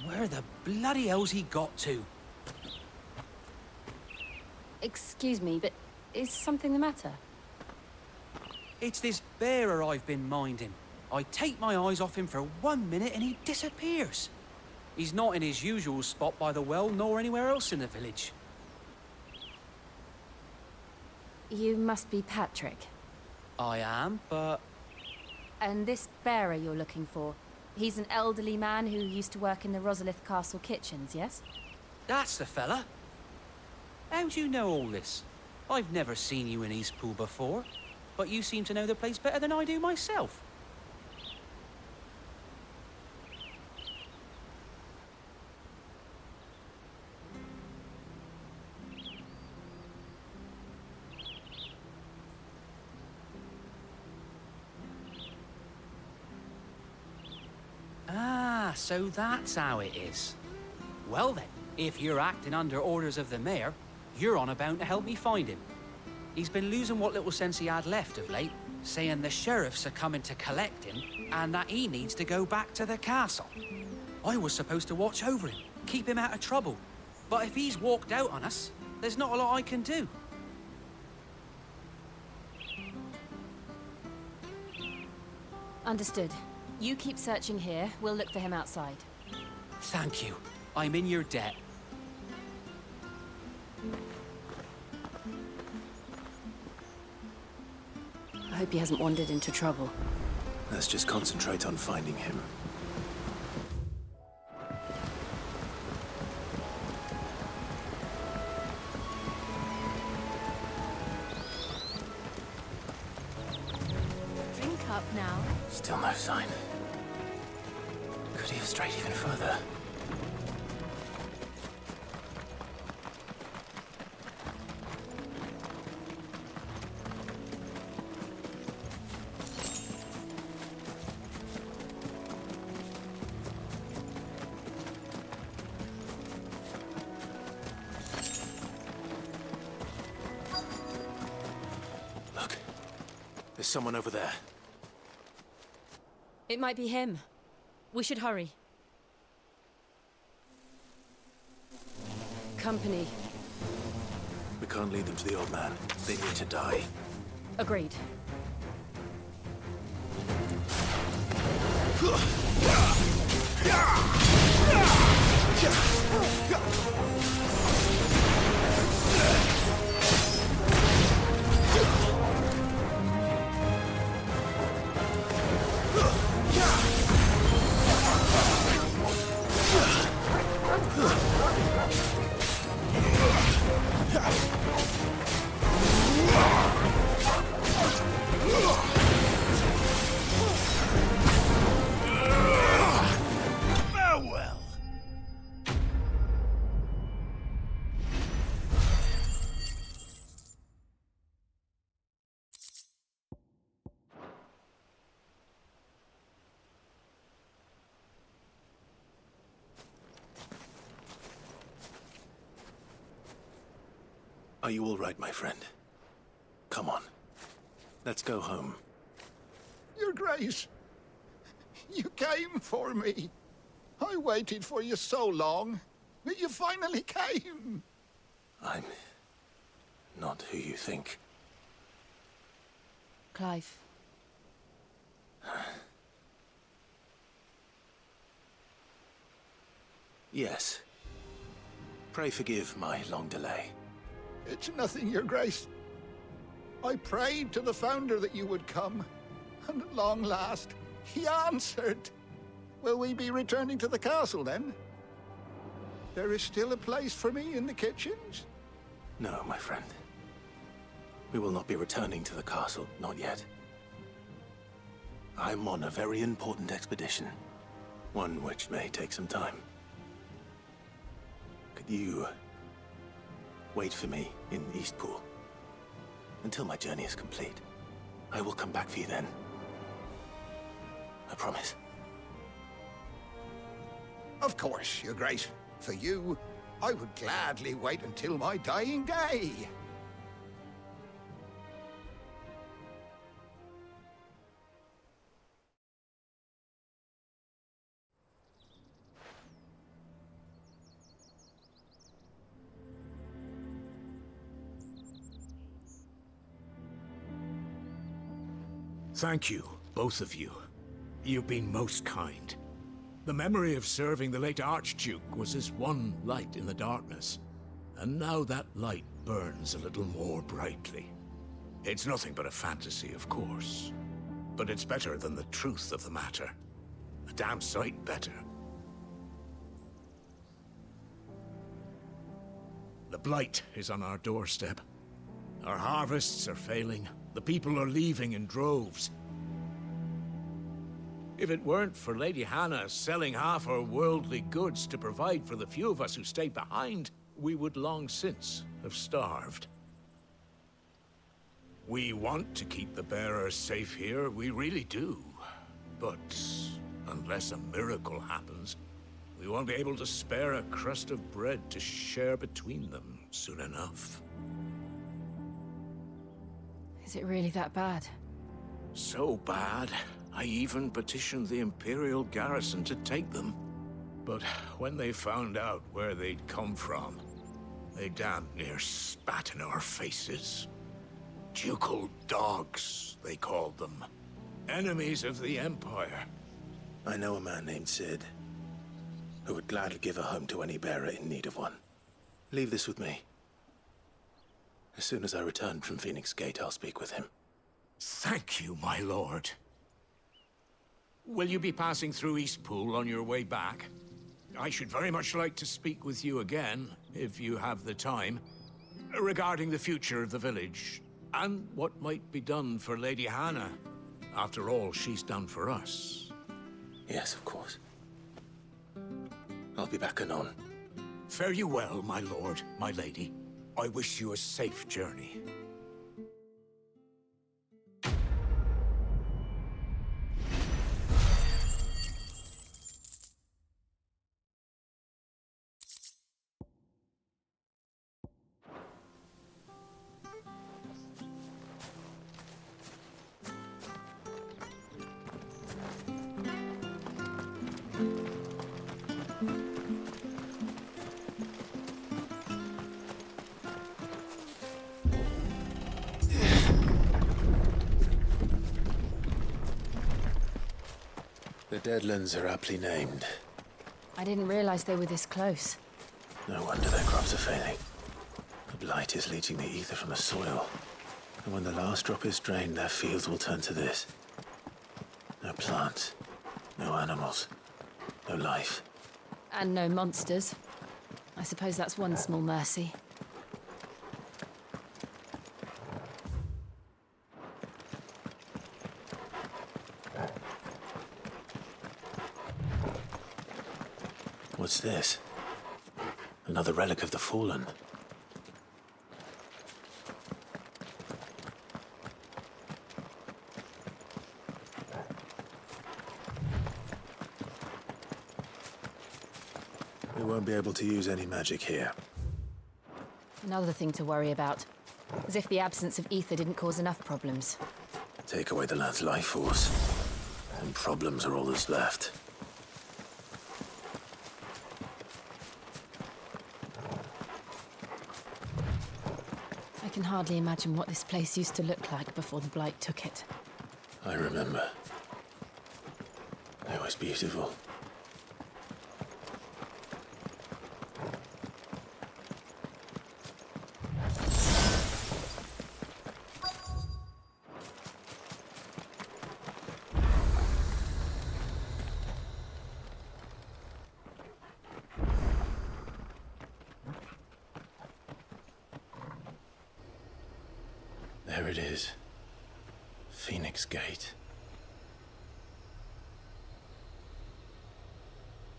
Where the bloody hell's he got to? Excuse me, but is something the matter? It's this bearer I've been minding. I take my eyes off him for 1 minute and he disappears. He's not in his usual spot by the well, nor anywhere else in the village. You must be Patrick. I am, but... And this bearer you're looking for, he's an elderly man who used to work in the Rosalith Castle kitchens, yes? That's the fella. How do you know all this? I've never seen you in Eastpool before, but you seem to know the place better than I do myself. Ah, so that's how it is. Well then, if you're acting under orders of the mayor, you're on about to help me find him. He's been losing what little sense he had left of late, saying the sheriffs are coming to collect him and that he needs to go back to the castle. I was supposed to watch over him, keep him out of trouble. But if he's walked out on us, there's not a lot I can do. Understood. You keep searching here, we'll look for him outside. Thank you. I'm in your debt. I hope he hasn't wandered into trouble. Let's just concentrate on finding him. Drink up now. Still no sign. Could he have strayed even further? Look, there's someone over there. It might be him. We should hurry. Company. We can't lead them to the old man. They need to die. Agreed. Farewell. Are you all right, my friend? Come on. Let's go home. Your Grace, you came for me. I waited for you so long, but you finally came. I'm not who you think. Clive. Yes. Pray forgive my long delay. It's nothing, Your Grace. I prayed to the Founder that you would come, and at long last, he answered. Will we be returning to the castle, then? There is still a place for me in the kitchens? No, my friend. We will not be returning to the castle, not yet. I'm on a very important expedition, one which may take some time. Could you wait for me in Eastpool until my journey is complete? I will come back for you then. I promise. Of course, Your Grace. For you, I would gladly wait until my dying day. Thank you, both of you. You've been most kind. The memory of serving the late Archduke was as one light in the darkness, and now that light burns a little more brightly. It's nothing but a fantasy, of course, but it's better than the truth of the matter. A damn sight better. The blight is on our doorstep. Our harvests are failing. The people are leaving in droves. If it weren't for Lady Hannah selling half her worldly goods to provide for the few of us who stayed behind, we would long since have starved. We want to keep the bearers safe here, we really do. But unless a miracle happens, we won't be able to spare a crust of bread to share between them soon enough. Is it really that bad? So bad, I even petitioned the Imperial garrison to take them. But when they found out where they'd come from, they damn near spat in our faces. Ducal dogs, they called them. Enemies of the Empire. I know a man named Sid, who would gladly give a home to any bearer in need of one. Leave this with me. As soon as I return from Phoenix Gate, I'll speak with him. Thank you, my lord. Will you be passing through Eastpool on your way back? I should very much like to speak with you again, if you have the time, regarding the future of the village, and what might be done for Lady Hannah. After all she's done for us. Yes, of course. I'll be back anon. Fare you well, my lord, my lady. I wish you a safe journey. The Deadlands are aptly named. I didn't realize they were this close. No wonder their crops are failing. The blight is leaching the ether from the soil. And when the last drop is drained, their fields will turn to this. No plants, no animals, no life. And no monsters. I suppose that's one small mercy. What's this? Another relic of the Fallen. We won't be able to use any magic here. Another thing to worry about. As if the absence of ether didn't cause enough problems. Take away the lad's life force, and problems are all that's left. I can hardly imagine what this place used to look like before the blight took it. I remember. It was beautiful. There it is. Phoenix Gate.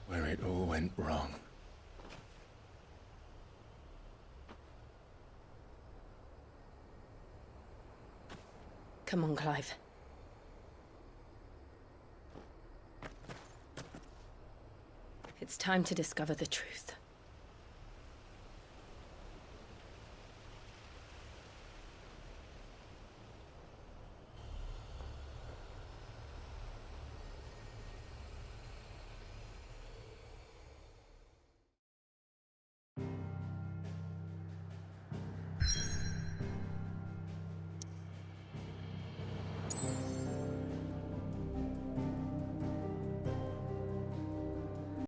Where it all went wrong. Come on, Clive. It's time to discover the truth.